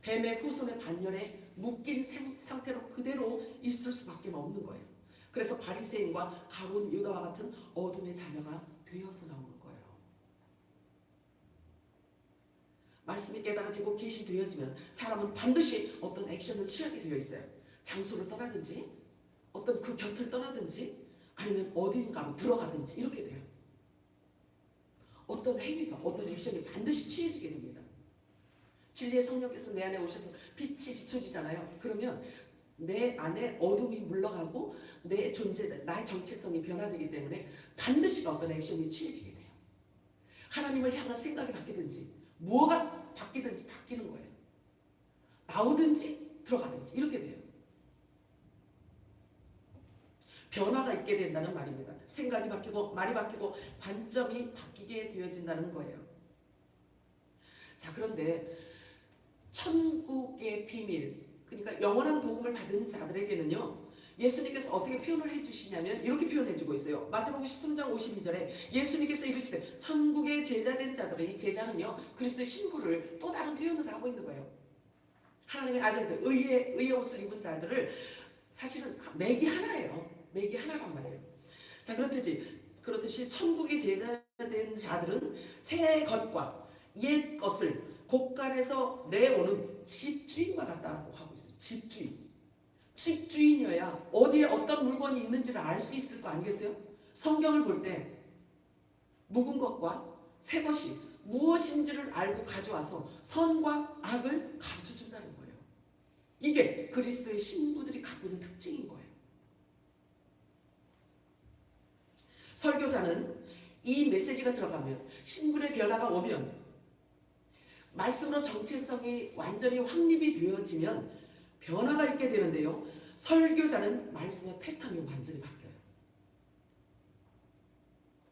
뱀의 후손의 반열에 묶인 상태로 그대로 있을 수밖에 없는 거예요. 그래서 바리새인과 가룟 유다와 같은 어둠의 자녀가 되어서 나오는 거예요. 말씀이 깨달아지고 계시되어지면 사람은 반드시 어떤 액션을 취하게 되어 있어요. 장소를 떠나든지 어떤 그 곁을 떠나든지 아니면 어딘가로 들어가든지 이렇게 돼요. 어떤 행위가 어떤 액션이 반드시 취해지게 됩니다. 진리의 성령께서 내 안에 오셔서 빛이 비춰지잖아요. 그러면 내 안에 어둠이 물러가고 내 존재, 나의 정체성이 변화되기 때문에 반드시 어떤 액션이 취해지게 돼요. 하나님을 향한 생각이 바뀌든지 무엇가 바뀌든지 바뀌는 거예요. 나오든지 들어가든지 이렇게 돼요. 변화가 있게 된다는 말입니다. 생각이 바뀌고 말이 바뀌고 관점이 바뀌게 되어진다는 거예요. 자, 그런데 천국의 비밀, 그러니까 영원한 복음을 받은 자들에게는요, 예수님께서 어떻게 표현을 해주시냐면 이렇게 표현해주고 있어요. 마태복음 13장 52절에 예수님께서 이르시되 천국의 제자된 자들은, 이 제자는요 그리스도의 신부를 또 다른 표현을 하고 있는 거예요. 하나님의 아들들, 의의 옷을 입은 자들을 사실은 맥이 하나예요. 맥이 하나란 말이에요. 자, 그렇듯이 천국의 제자된 자들은 새 것과 옛 것을 곳간에서 내오는 집주인과 같다고 하고 있어요. 집주인이어야 어디에 어떤 물건이 있는지를 알 수 있을 거 아니겠어요? 성경을 볼 때 묵은 것과 새 것이 무엇인지를 알고 가져와서 선과 악을 가르쳐준다는 거예요. 이게 그리스도의 신부들이 갖고 있는 특징인 거예요. 설교자는 이 메시지가 들어가면, 신분의 변화가 오면 말씀으로 정체성이 완전히 확립이 되어지면 변화가 있게 되는데요. 설교자는 말씀의 패턴이 완전히 바뀌어요.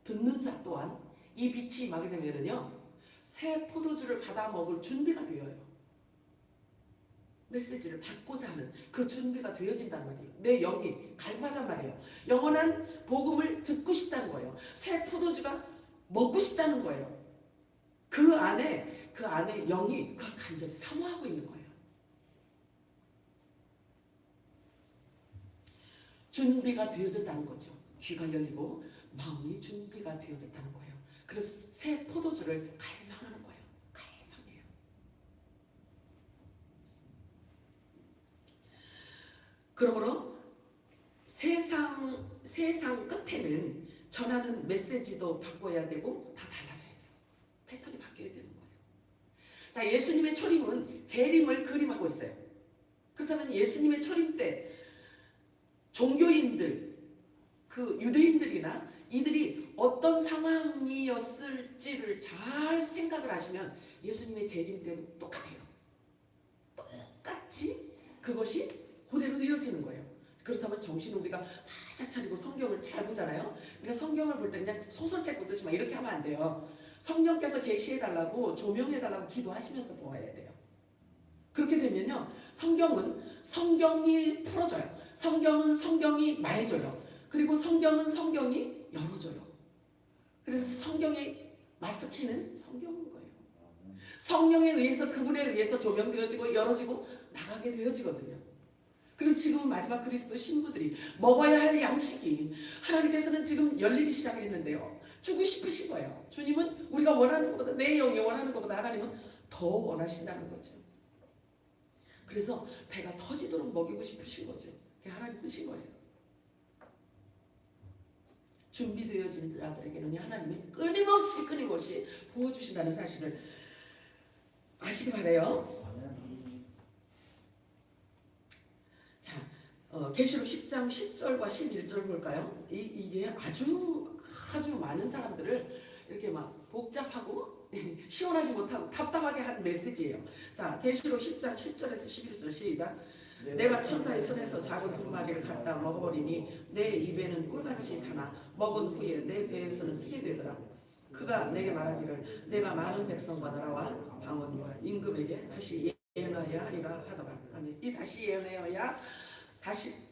듣는 자 또한 이 빛이 임하게 되면은요, 새 포도주를 받아 먹을 준비가 되어요. 메시지를 받고자 하는 그 준비가 되어진단 말이에요. 내 영이 갈망한 말이에요. 영원한 복음을 듣고 싶다는 거예요. 새 포도주가 먹고 싶다는 거예요. 그 안에 영이 그 간절히 사모하고 있는 거예요. 준비가 되어졌다는 거죠. 귀가 열리고 마음이 준비가 되어졌다는 거예요. 그래서 새 포도주를 갈망하는 거예요. 갈망해요. 그러므로 세상 끝에는 전하는 메시지도 바꿔야 되고 다 달라져야 돼요. 패턴이 바뀌어야 되는 거예요. 자, 예수님의 초림은 재림을 그림하고 있어요. 그렇다면 예수님의 초림 때 종교인들, 그 유대인들이나 이들이 어떤 상황이었을지를 잘 생각을 하시면 예수님의 재림 때도 똑같아요. 똑같이 그것이 그대로 되어지는 거예요. 그렇다면 정신을 우리가 바짝 차리고 성경을 잘 보잖아요. 그러니까 성경을 볼 때 그냥 소설책 보듯이 막 이렇게 하면 안 돼요. 성령께서 계시해달라고 조명해달라고 기도하시면서 보아야 돼요. 그렇게 되면요, 성경은 성경이 풀어줘요. 성경은 성경이 말해줘요. 그리고 성경은 성경이 열어줘요. 그래서 성경의 마스키는 성경인 거예요. 성령에 의해서, 그분에 의해서 조명되어지고 열어지고 나가게 되어지거든요. 그래서 지금 마지막 그리스도 신부들이 먹어야 할 양식이 하나님께서는 지금 열리기 시작했는데요, 주고 싶으신 거예요. 주님은 우리가 원하는 것보다, 내 영이 원하는 것보다 하나님은 더 원하신다는 거죠. 그래서 배가 터지도록 먹이고 싶으신 거죠. 그게 하나님 뜻인 거예요. 준비되어진 자들에게는 하나님이 끊임없이 부어주신다는 사실을 아시기 바래요. 자, 계시록 10장 10절과 11절 볼까요? 이게 아주 많은 사람들을 이렇게 막 복잡하고 시원하지 못하고 답답하게 한 메시지예요. 자, 계시록 10장 10절에서 11절 시작. 내가 천사의 손에서 작은 두루마리를 갖다 먹어버리니 내 입에는 꿀같이 타나 먹은 후에 내 배에서는 쓰게 되더라. 그가 내게 말하기를 내가 많은 백성과 나라와 방언과 임금에게 다시 예언하여야 하리라 하더라. 아멘. 이 다시 예언해야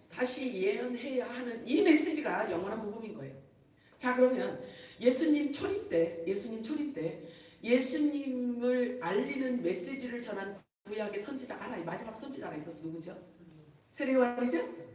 다시 예언해야 하는 이 메시지가 영원한 복음인 거예요. 자, 그러면 예수님 초림 때 예수님을 알리는 메시지를 전한 구약의 선지자가 하나, 마지막 선지자가 있어서 누구죠? 세례요한이죠?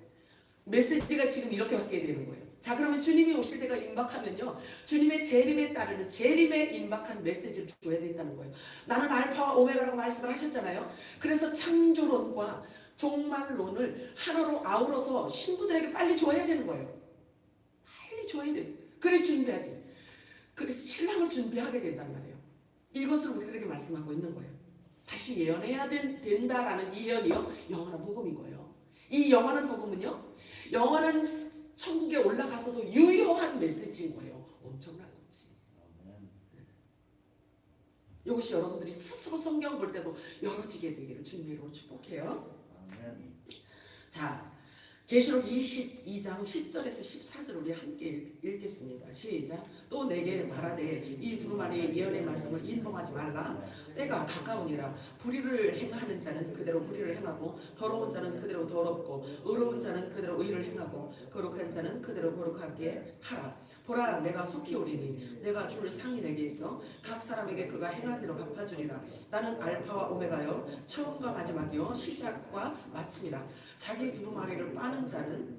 메시지가 지금 이렇게 바뀌어야 되는 거예요. 자, 그러면 주님이 오실 때가 임박하면요, 주님의 재림에 따르는 재림에 임박한 메시지를 줘야 된다는 거예요. 나는 알파와 오메가라고 말씀을 하셨잖아요. 그래서 창조론과 종말론을 하나로 아우러서 신부들에게 빨리 줘야 되는 거예요. 빨리 줘야 돼요. 그래 준비하지. 그래서 신랑을 준비하게 된단 말이에요. 이것을 우리들에게 말씀하고 있는 거예요. 다시 예언해야 된다라는 이 예언이요, 영원한 복음인 거예요. 이 영원한 복음은요, 영원한 천국에 올라가서도 유효한 메시지인 거예요. 엄청난 거지. 이것이 여러분들이 스스로 성경 볼 때도 열어지게 되기를 주님으로 축복해요. 자, 계시록 22장 10절에서 14절 우리 함께 읽겠습니다. 시작. 또 내게 말하되 이 두루마리의 예언의 말씀을 인봉하지 말라. 때가 가까우니라. 불의를 행하는 자는 그대로 불의를 행하고 더러운 자는 그대로 더럽고 의로운 자는 그대로 의를 행하고 거룩한 자는 그대로 거룩하게 하라. 보라, 내가 속히 오리니 내가 줄 상이 내게 있어 각 사람에게 그가 행한 대로 갚아주리라. 나는 알파와 오메가요, 처음과 마지막이요, 시작과 마침이라. 자기 두루마리를 빠는 자는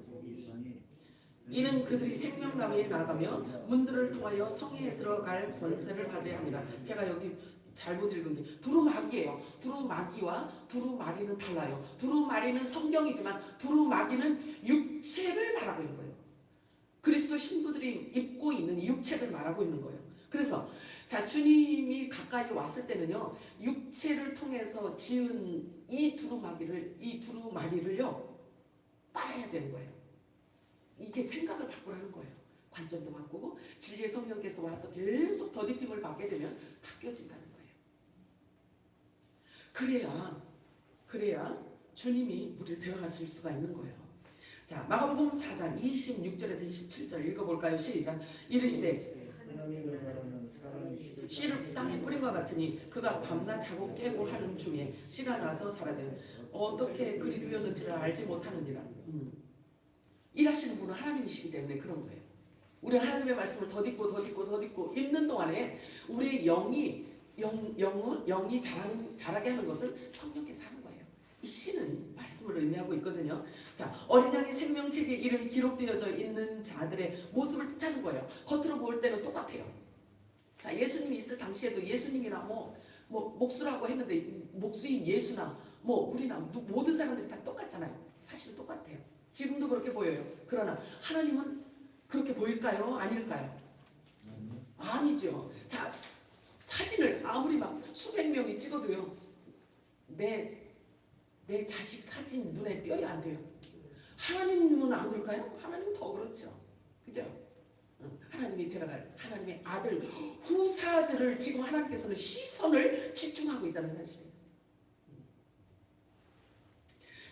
이는 그들이 생명나무에 나가며 문들을 통하여 성에 들어갈 권세를 받으려 함이라. 제가 여기 잘못 읽은 게 두루마기예요. 두루마기와 두루마리는 달라요. 두루마리는 성경이지만 두루마기는 육체를 말하고 있는 거예요. 그리스도 신부들이 입고 있는 육체를 말하고 있는 거예요. 그래서 자, 주님이 가까이 왔을 때는요, 육체를 통해서 지은 이 두루마리를요 빨아야 되는 거예요. 이게 생각을 바꾸라는 거예요. 관점도 바꾸고 진리의 성령께서 와서 계속 더디핌을 받게 되면 바뀌어진다는 거예요. 그래야 주님이 우리를 데려가실 수가 있는 거예요. 자, 마가복음 4장 26절에서 27절 읽어볼까요? 시작. 이르시되 하나님의 나라는 사람이 씨를 땅에 뿌린 것 같으니 그가 밤낮 자고 깨고 하는 중에 씨가 나서 자라되 어떻게 그리 되었는지를 알지 못하느니라. 일하시는 분은 하나님이시기 때문에 그런 거예요. 우리 하나님의 말씀을 더 읽는 동안에 우리의 영이 자라게 하는 것은 성령께서 하는 거예요. 이 씨는 말씀을 의미하고 있거든요. 자, 어린 양의 생명책에 이름이 기록되어져 있는 자들의 모습을 뜻하는 거예요. 겉으로 볼 때는 똑같아요. 자, 예수님이 있을 당시에도 예수님이나 뭐 목수라고 했는데 목수인 예수나 우리나 모든 사람들이 다 똑같잖아요. 사실은 똑같아요. 지금도 그렇게 보여요. 그러나 하나님은 그렇게 보일까요? 아닐까요? 아니죠. 자, 사진을 아무리 막 수백 명이 찍어도요, 내 자식 사진 눈에 띄어야 안 돼요. 하나님은 안 그럴까요? 하나님은 더 그렇죠. 그죠? 하나님이 데려갈 하나님의 아들 후사들을 지금 하나님께서는 시선을 집중하고 있다는 사실이에요.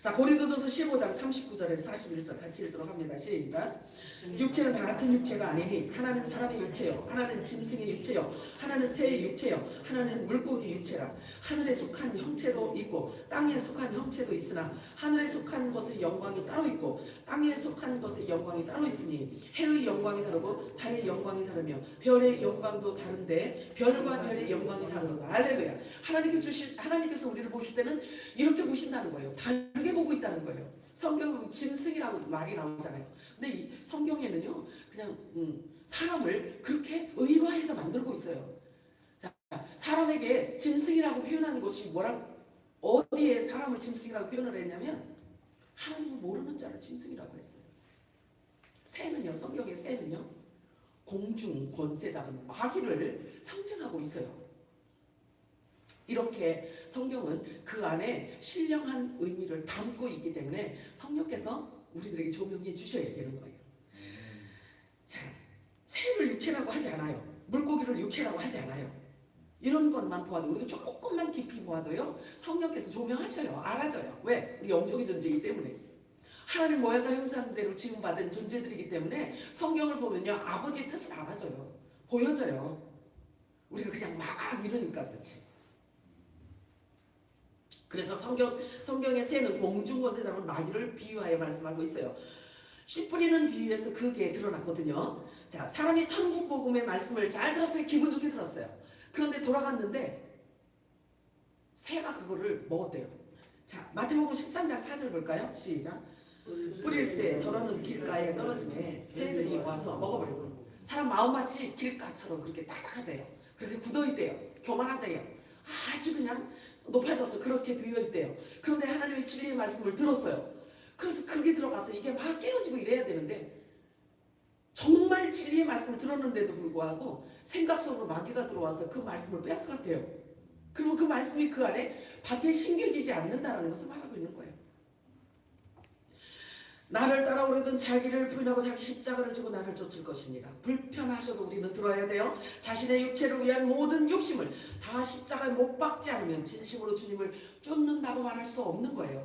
자, 고린도전서 15장 39절에서 41절 같이 읽도록 합니다. 시작. 육체는 다 같은 육체가 아니니 하나는 사람의 육체요, 하나는 짐승의 육체요, 하나는 새의 육체요, 하나는 물고기 육체라. 하늘에 속한 형체도 있고 땅에 속한 형체도 있으나 하늘에 속한 것의 영광이 따로 있고 땅에 속한 것의 영광이 따로 있으니 해의 영광이 다르고 달의 영광이 다르며 별의 영광도 다른데 별과 별의 영광이 다르다. 할렐루야. 하나님께서 우리를 보실 때는 이렇게 보신다는 거예요. 다르게 보고 있다는 거예요. 성경은 짐승이라고 말이 나오잖아요. 근데 이 성경에는요, 그냥 사람을 그렇게 의화해서 만들고 있어요. 자, 사람에게 짐승이라고 표현하는 것이 어디에 사람을 짐승이라고 표현을 했냐면 하나님을 모르는 자를 짐승이라고 했어요. 새는요, 성경의 새는요, 공중 권세 잡은 마귀를 상징하고 있어요. 이렇게 성경은 그 안에 신령한 의미를 담고 있기 때문에 성령께서 우리들에게 조명해 주셔야 되는 거예요. 자, 새를 육체라고 하지 않아요. 물고기를 육체라고 하지 않아요. 이런 것만 보아도, 우리가 조금만 깊이 보아도요, 성령께서 조명하셔요. 알아져요. 왜? 우리 영적인 존재이기 때문에. 하나님 모양과 형상대로 지음받은 존재들이기 때문에 성경을 보면요, 아버지의 뜻을 알아져요. 보여져요. 우리가 그냥 막 이러니까 그렇지. 그래서 성경의 새는 공중권세 잡은 마귀를 비유하여 말씀하고 있어요. 씨 뿌리는 비유에서 그게 드러났거든요. 자, 사람이 천국 복음의 말씀을 잘 들었어요. 기분 좋게 들었어요. 그런데 돌아갔는데 새가 그거를 먹었대요. 자, 마태복음 13장 4절 볼까요? 시작. 뿌릴 새 더러는 길가에 떨어지매 새들이 와서 먹어버리고. 사람 마음마치 길가처럼 그렇게 딱딱하대요. 그렇게 굳어있대요. 교만하대요. 아주 그냥 높아져서 그렇게 되어 있대요. 그런데 하나님의 진리의 말씀을 들었어요. 그래서 그게 들어가서 이게 막 깨어지고 이래야 되는데, 정말 진리의 말씀을 들었는데도 불구하고 생각 속으로 마귀가 들어와서 그 말씀을 뺏어갔대요. 그러면 그 말씀이 그 안에 밭에 심겨지지 않는다는 것을 말하고 있는 거예요. 나를 따라오려던 자기를 부인하고 자기 십자가를 지고 나를 쫓을 것이니라. 불편하셔도 우리는 들어야 돼요. 자신의 육체를 위한 모든 욕심을 다 십자가에 못 박지 않으면 진심으로 주님을 쫓는다고 말할 수 없는 거예요.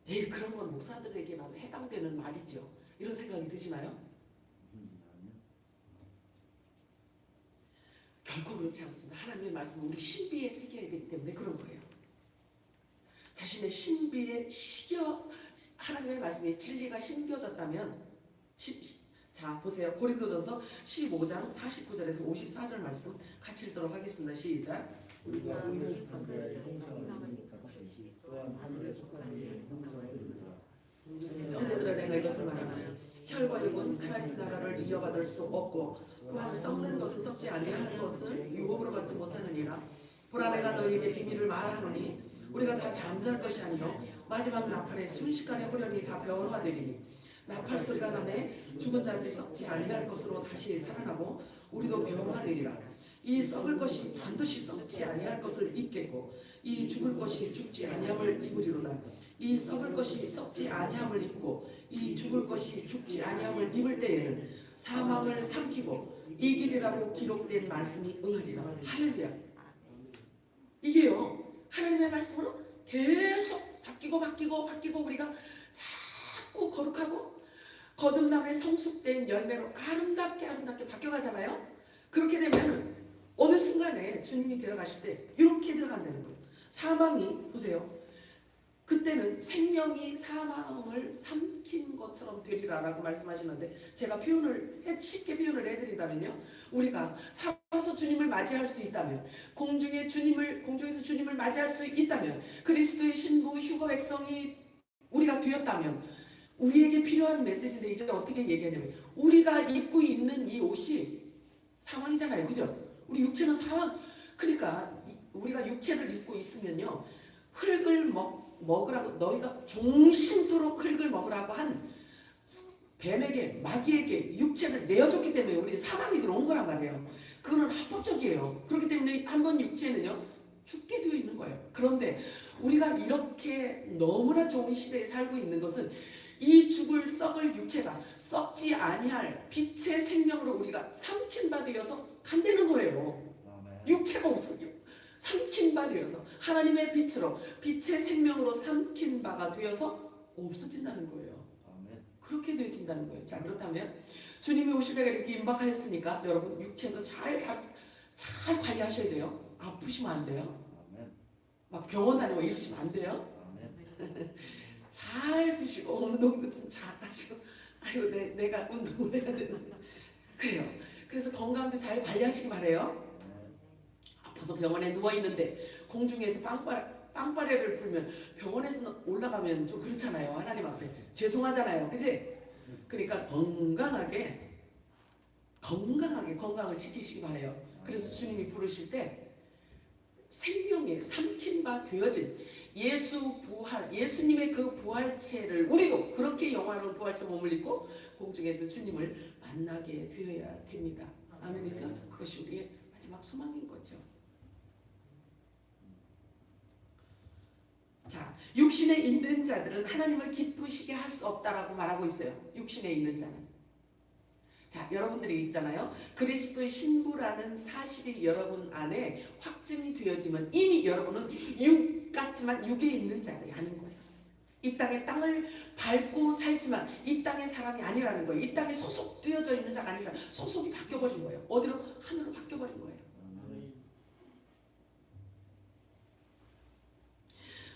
에이, 그런 건 목사들에게만 해당되는 말이죠. 이런 생각이 드시나요? 결코 그렇지 않습니다. 하나님의 말씀은 우리 신비에 새겨야 되기 때문에 그런 거예요. 자신의 신비에 하나님의 말씀에 진리가 심겨졌다면, 자 보세요. 고린도전서 15장 49절에서 54절 말씀 같이 읽도록 하겠습니다. 시작. 우리가 하늘에 속한 자의 형상을 같이 또한 하늘에 속한 자의 형상을 입으라. 형제들아, 내가 이것을 말하면 혈과 육은 하나님 나라를 이어받을 수 없고 또한 썩는 것은 썩지 아니할 것을 유혹으로 받지 못하느니라. 보라, 내가 너희에게 비밀을 말하노니 우리가 다 잠잘 것이 아니요 마지막 나팔에 순식간에 호련히 다 변화되리니 나팔 소리가 나매 죽은 자들이 썩지 아니할 것으로 다시 살아나고 우리도 변화되리라. 이 썩을 것이 반드시 썩지 아니할 것을 입겠고 이 죽을 것이 죽지 아니함을 입으리로다. 이 썩을 것이 썩지 아니함을 입고 이 죽을 것이 죽지 아니함을 입을 때에는 사망을 삼키고 이기리라고 기록된 말씀이 응하리라. 할렐루야. 이게요, 하나님의 말씀으로 계속 바뀌고 우리가 자꾸 거룩하고 거듭남의 성숙된 열매로 아름답게 바뀌어가잖아요. 그렇게 되면 어느 순간에 주님이 들어가실 때 이렇게 들어간다는 거예요. 사망이 보세요. 그때는 생명이 사망을 삼킨 것처럼 되리라라고 말씀하시는데, 제가 쉽게 표현을 해드린다면요, 우리가 살아서 주님을 맞이할 수 있다면, 공중에서 주님을 맞이할 수 있다면, 그리스도의 신부 휴거 백성이 우리가 되었다면, 우리에게 필요한 메시지인데, 이게 어떻게 얘기하냐면, 우리가 입고 있는 이 옷이 사망이잖아요, 그죠? 우리 육체는 사망. 그러니까 우리가 육체를 입고 있으면요, 흙을 먹으라고, 너희가 종신토록 흙을 먹으라고 한 뱀에게, 마귀에게 육체를 내어줬기 때문에 우리 사망이 들어온 거란 말이에요. 그거는 합법적이에요. 그렇기 때문에 한번 육체는요 죽게 되어 있는 거예요. 그런데 우리가 이렇게 너무나 좋은 시대에 살고 있는 것은 이 죽을 썩을 육체가 썩지 아니할 빛의 생명으로 우리가 삼킨 바 되어서 간다는 거예요. 육체가 없어요. 삼킨 바 되어서 하나님의 빛으로, 빛의 생명으로 삼킨 바가 되어서 없어진다는 거예요. 그렇게 되어진다는 거예요. 자, 그렇다면 주님이 오실 때가 이렇게 임박하였으니까 여러분 육체도 잘 관리하셔야 돼요. 아프시면 안 돼요. 막 병원 다니고 이러시면 안 돼요. 잘 드시고 운동도 좀 잘 하시고, 아유 내가 운동을 해야 되는데, 그래요. 그래서 건강도 잘 관리하시기 바래요. 아파서 병원에 누워있는데 공중에서 빵빠레를 불면 병원에서 올라가면 좀 그렇잖아요. 하나님 앞에 죄송하잖아요, 그치? 그러니까 건강을 지키시기 바래요. 그래서 주님이 부르실 때 생명에 삼킨 바 되어진 예수님의 그 부활체를, 우리도 그렇게 영화로운 부활체 몸을 입고 공중에서 주님을 만나게 되어야 됩니다. 아멘이죠? 그것이 우리의 마지막 소망인 거죠. 자, 육신에 있는 자들은 하나님을 기쁘시게 할 수 없다라고 말하고 있어요. 육신에 있는 자는. 자, 여러분들이 있잖아요. 그리스도의 신부라는 사실이 여러분 안에 확증이 되어지면 이미 여러분은 육 같지만 육에 있는 자들이 아닌 거예요. 이 땅의 땅을 밟고 살지만 이 땅의 사람이 아니라는 거예요. 이 땅에 소속되어져 있는 자가 아니라 소속이 바뀌어버린 거예요. 어디로? 하늘로 바뀌어버린 거예요.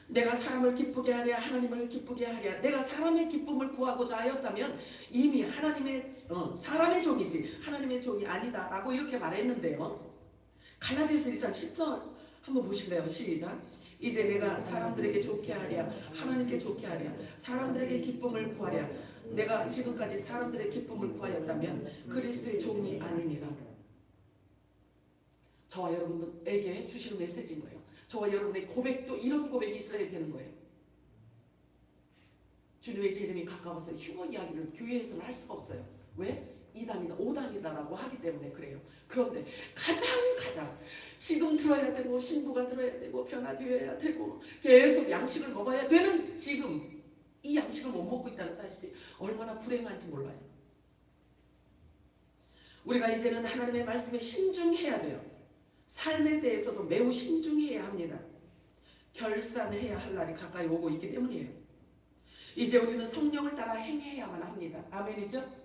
내가 사람을 기쁘게 하랴 하나님을 기쁘게 하랴. 내가 사람의 기쁨을 구하고자 하였다면 이미 사람의 종이지 하나님의 종이 아니다 라고 이렇게 말했는데요. 갈라디아서 1장 10절 한번 보실래요? 시작. 이제 내가 사람들에게 좋게 하랴 하나님께 좋게 하랴 사람들에게 기쁨을 구하랴. 내가 지금까지 사람들의 기쁨을 구하였다면 그리스도의 종이 아니니라. 저와 여러분들에게 주시는 메시지인 거예요. 저와 여러분의 고백도 이런 고백이 있어야 되는 거예요. 주님의 제 이름이 가까워서 휴거 이야기를 교회에서는 할 수가 없어요. 왜? 이단이다 오단이다라고 하기 때문에 그래요. 그런데 가장 지금 들어야 되고 신부가 들어야 되고 변화되어야 되고 계속 양식을 먹어야 되는 지금 이 양식을 못 먹고 있다는 사실이 얼마나 불행한지 몰라요. 우리가 이제는 하나님의 말씀에 신중해야 돼요. 삶에 대해서도 매우 신중해야 합니다. 결산해야 할 날이 가까이 오고 있기 때문이에요. 이제 우리는 성령을 따라 행해야만 합니다. 아멘이죠?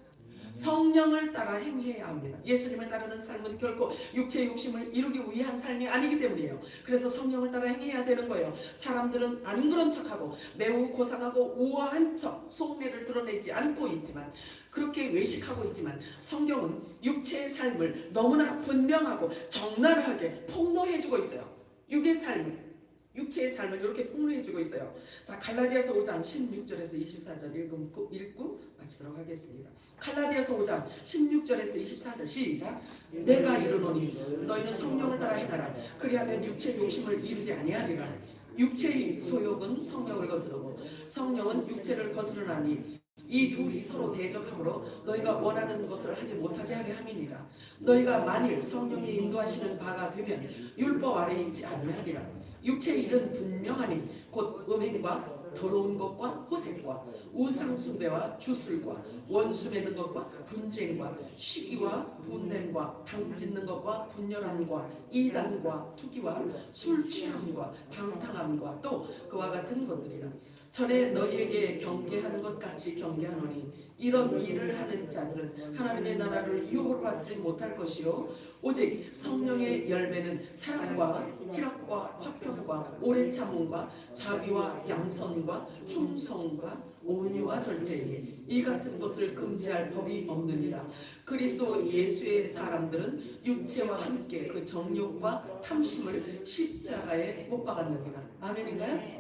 성령을 따라 행해야 합니다. 예수님을 따르는 삶은 결코 육체의 욕심을 이루기 위한 삶이 아니기 때문이에요. 그래서 성령을 따라 행해야 되는 거예요. 사람들은 안 그런 척하고 매우 고상하고 우아한 척 속내를 드러내지 않고 있지만, 그렇게 외식하고 있지만 성경은 육체의 삶을 너무나 분명하고 적나라하게 폭로해주고 있어요. 육체의 삶을 이렇게 폭로해주고 있어요. 자, 갈라디아서 5장 16절에서 24절 읽고 마치도록 하겠습니다. 갈라디아서 5장 16절에서 24절 시작. 내가 이르노니 너희는 성령을 따라 행하라. 그리하면 육체의 욕심을 이루지 아니하리라. 육체의 소욕은 성령을 거스르고 성령은 육체를 거스르나니 이 둘이 서로 대적하므로 너희가 원하는 것을 하지 못하게 하려 함이니라. 너희가 만일 성령이 인도하시는 바가 되면 율법 아래에 있지 아니하리라. 육체의 일은 분명하니 곧 음행과 더러운 것과 호색과 우상 숭배와 주술과 원수 맺는 것과 분쟁과 시기와 분냄과 당 짓는 것과 분열함과 이단과 투기와 술 취함과 방탕함과 또 그와 같은 것들이라. 전에 너희에게 경계하는 것 같이 경계하노니 이런 일을 하는 자들은 하나님의 나라를 유혹을 받지 못할 것이요 오직 성령의 열매는 사랑과 희락과 화평과 오래 참음과 자비와 양선과 충성과 온유와 절제니 이 같은 것을 금지할 법이 없느니라. 그리스도 예수의 사람들은 육체와 함께 그 정욕과 탐심을 십자가에 못 박았느니라. 아멘인가요?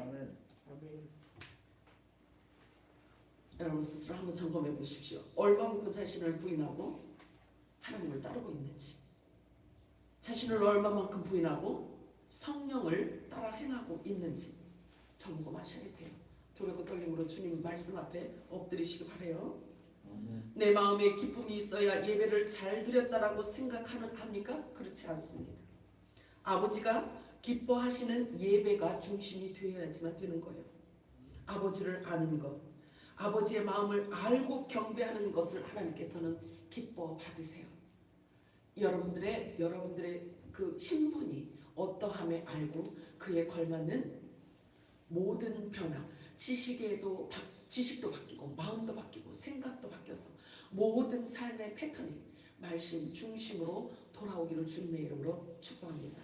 여러분 스스로 한번 점검해 보십시오. 얼마만큼 자신을 부인하고 하나님을 따르고 있는지, 자신을 얼마만큼 부인하고 성령을 따라 행하고 있는지 점검하셔야 돼요. 두렵고 떨림으로 주님 말씀 앞에 엎드리시기 바래요. 내 마음에 기쁨이 있어야 예배를 잘 드렸다라고 합니까? 그렇지 않습니다. 아버지가 기뻐하시는 예배가 중심이 되어야지만 되는 거예요. 아버지를 아는 것, 아버지의 마음을 알고 경배하는 것을 하나님께서는 기뻐 받으세요. 여러분들의 그 신분이 어떠함에 알고 그에 걸맞는 모든 변화, 지식도 바뀌고 마음도 바뀌고 생각도 바뀌어서 모든 삶의 패턴이 말씀 중심으로 돌아오기를 주님의 이름으로 축복합니다.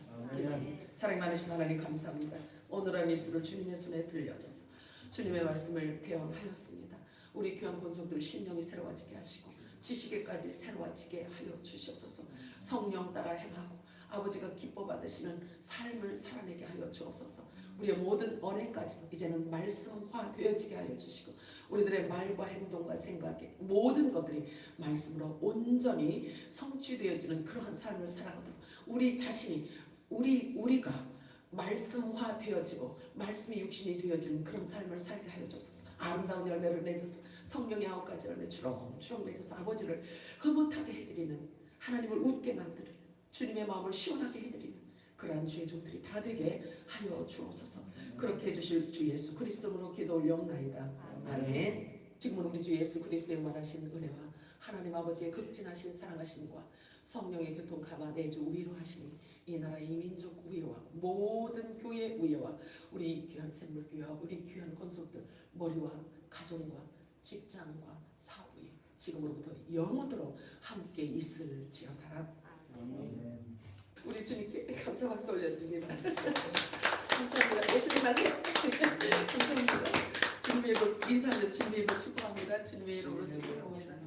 사랑이 많으신 하나님 감사합니다. 오늘은 입술을 주님의 손에 들려줘서 주님의 말씀을 대언하였습니다. 우리 교환 권속들 심령이 새로워지게 하시고 지식에까지 새로워지게 하여 주시옵소서. 성령 따라 행하고 아버지가 기뻐 받으시는 삶을 살아내게 하여 주옵소서. 우리의 모든 언행까지도 이제는 말씀화 되어지게 하여 주시고 우리들의 말과 행동과 생각의 모든 것들이 말씀으로 온전히 성취되어지는 그러한 삶을 살아가도록 우리 자신이 우리가 말씀화 되어지고 말씀이 육신이 되어지는 그런 삶을 살게 하여 주옵소서. 아름다운 열매를 맺어서 성령의 9가지 열매 주렁주렁 맺어서 아버지를 흐뭇하게 해드리는, 하나님을 웃게 만드는, 주님의 마음을 시원하게 해드리는 그러한 주의 종들이 다 되게 하여 주옵소서. 그렇게 해주실 주 예수 그리스도로 기도 올려옵나이다. 아멘. 지금은 우리 주 예수 그리스도의 원하신 은혜와 하나님 아버지의 극진하신 사랑하심과 성령의 교통 가마 내주 위로하시니 이 나라의 이민족 위로와 모든 교회 위로와 우리 귀한 샘물교회와 우리 귀한 권속들 머리와 가정과 직장과 사후에 지금으로부터 영원토록 함께 있을지어다. 우리 주님께 감사 박수 올려드립니다. 감사합니다. 예수님 맞아요? 감사합니다. 주님의 이름 인사하는 주님의 이름 축복합니다. 주님의 이름으로 축복합니다.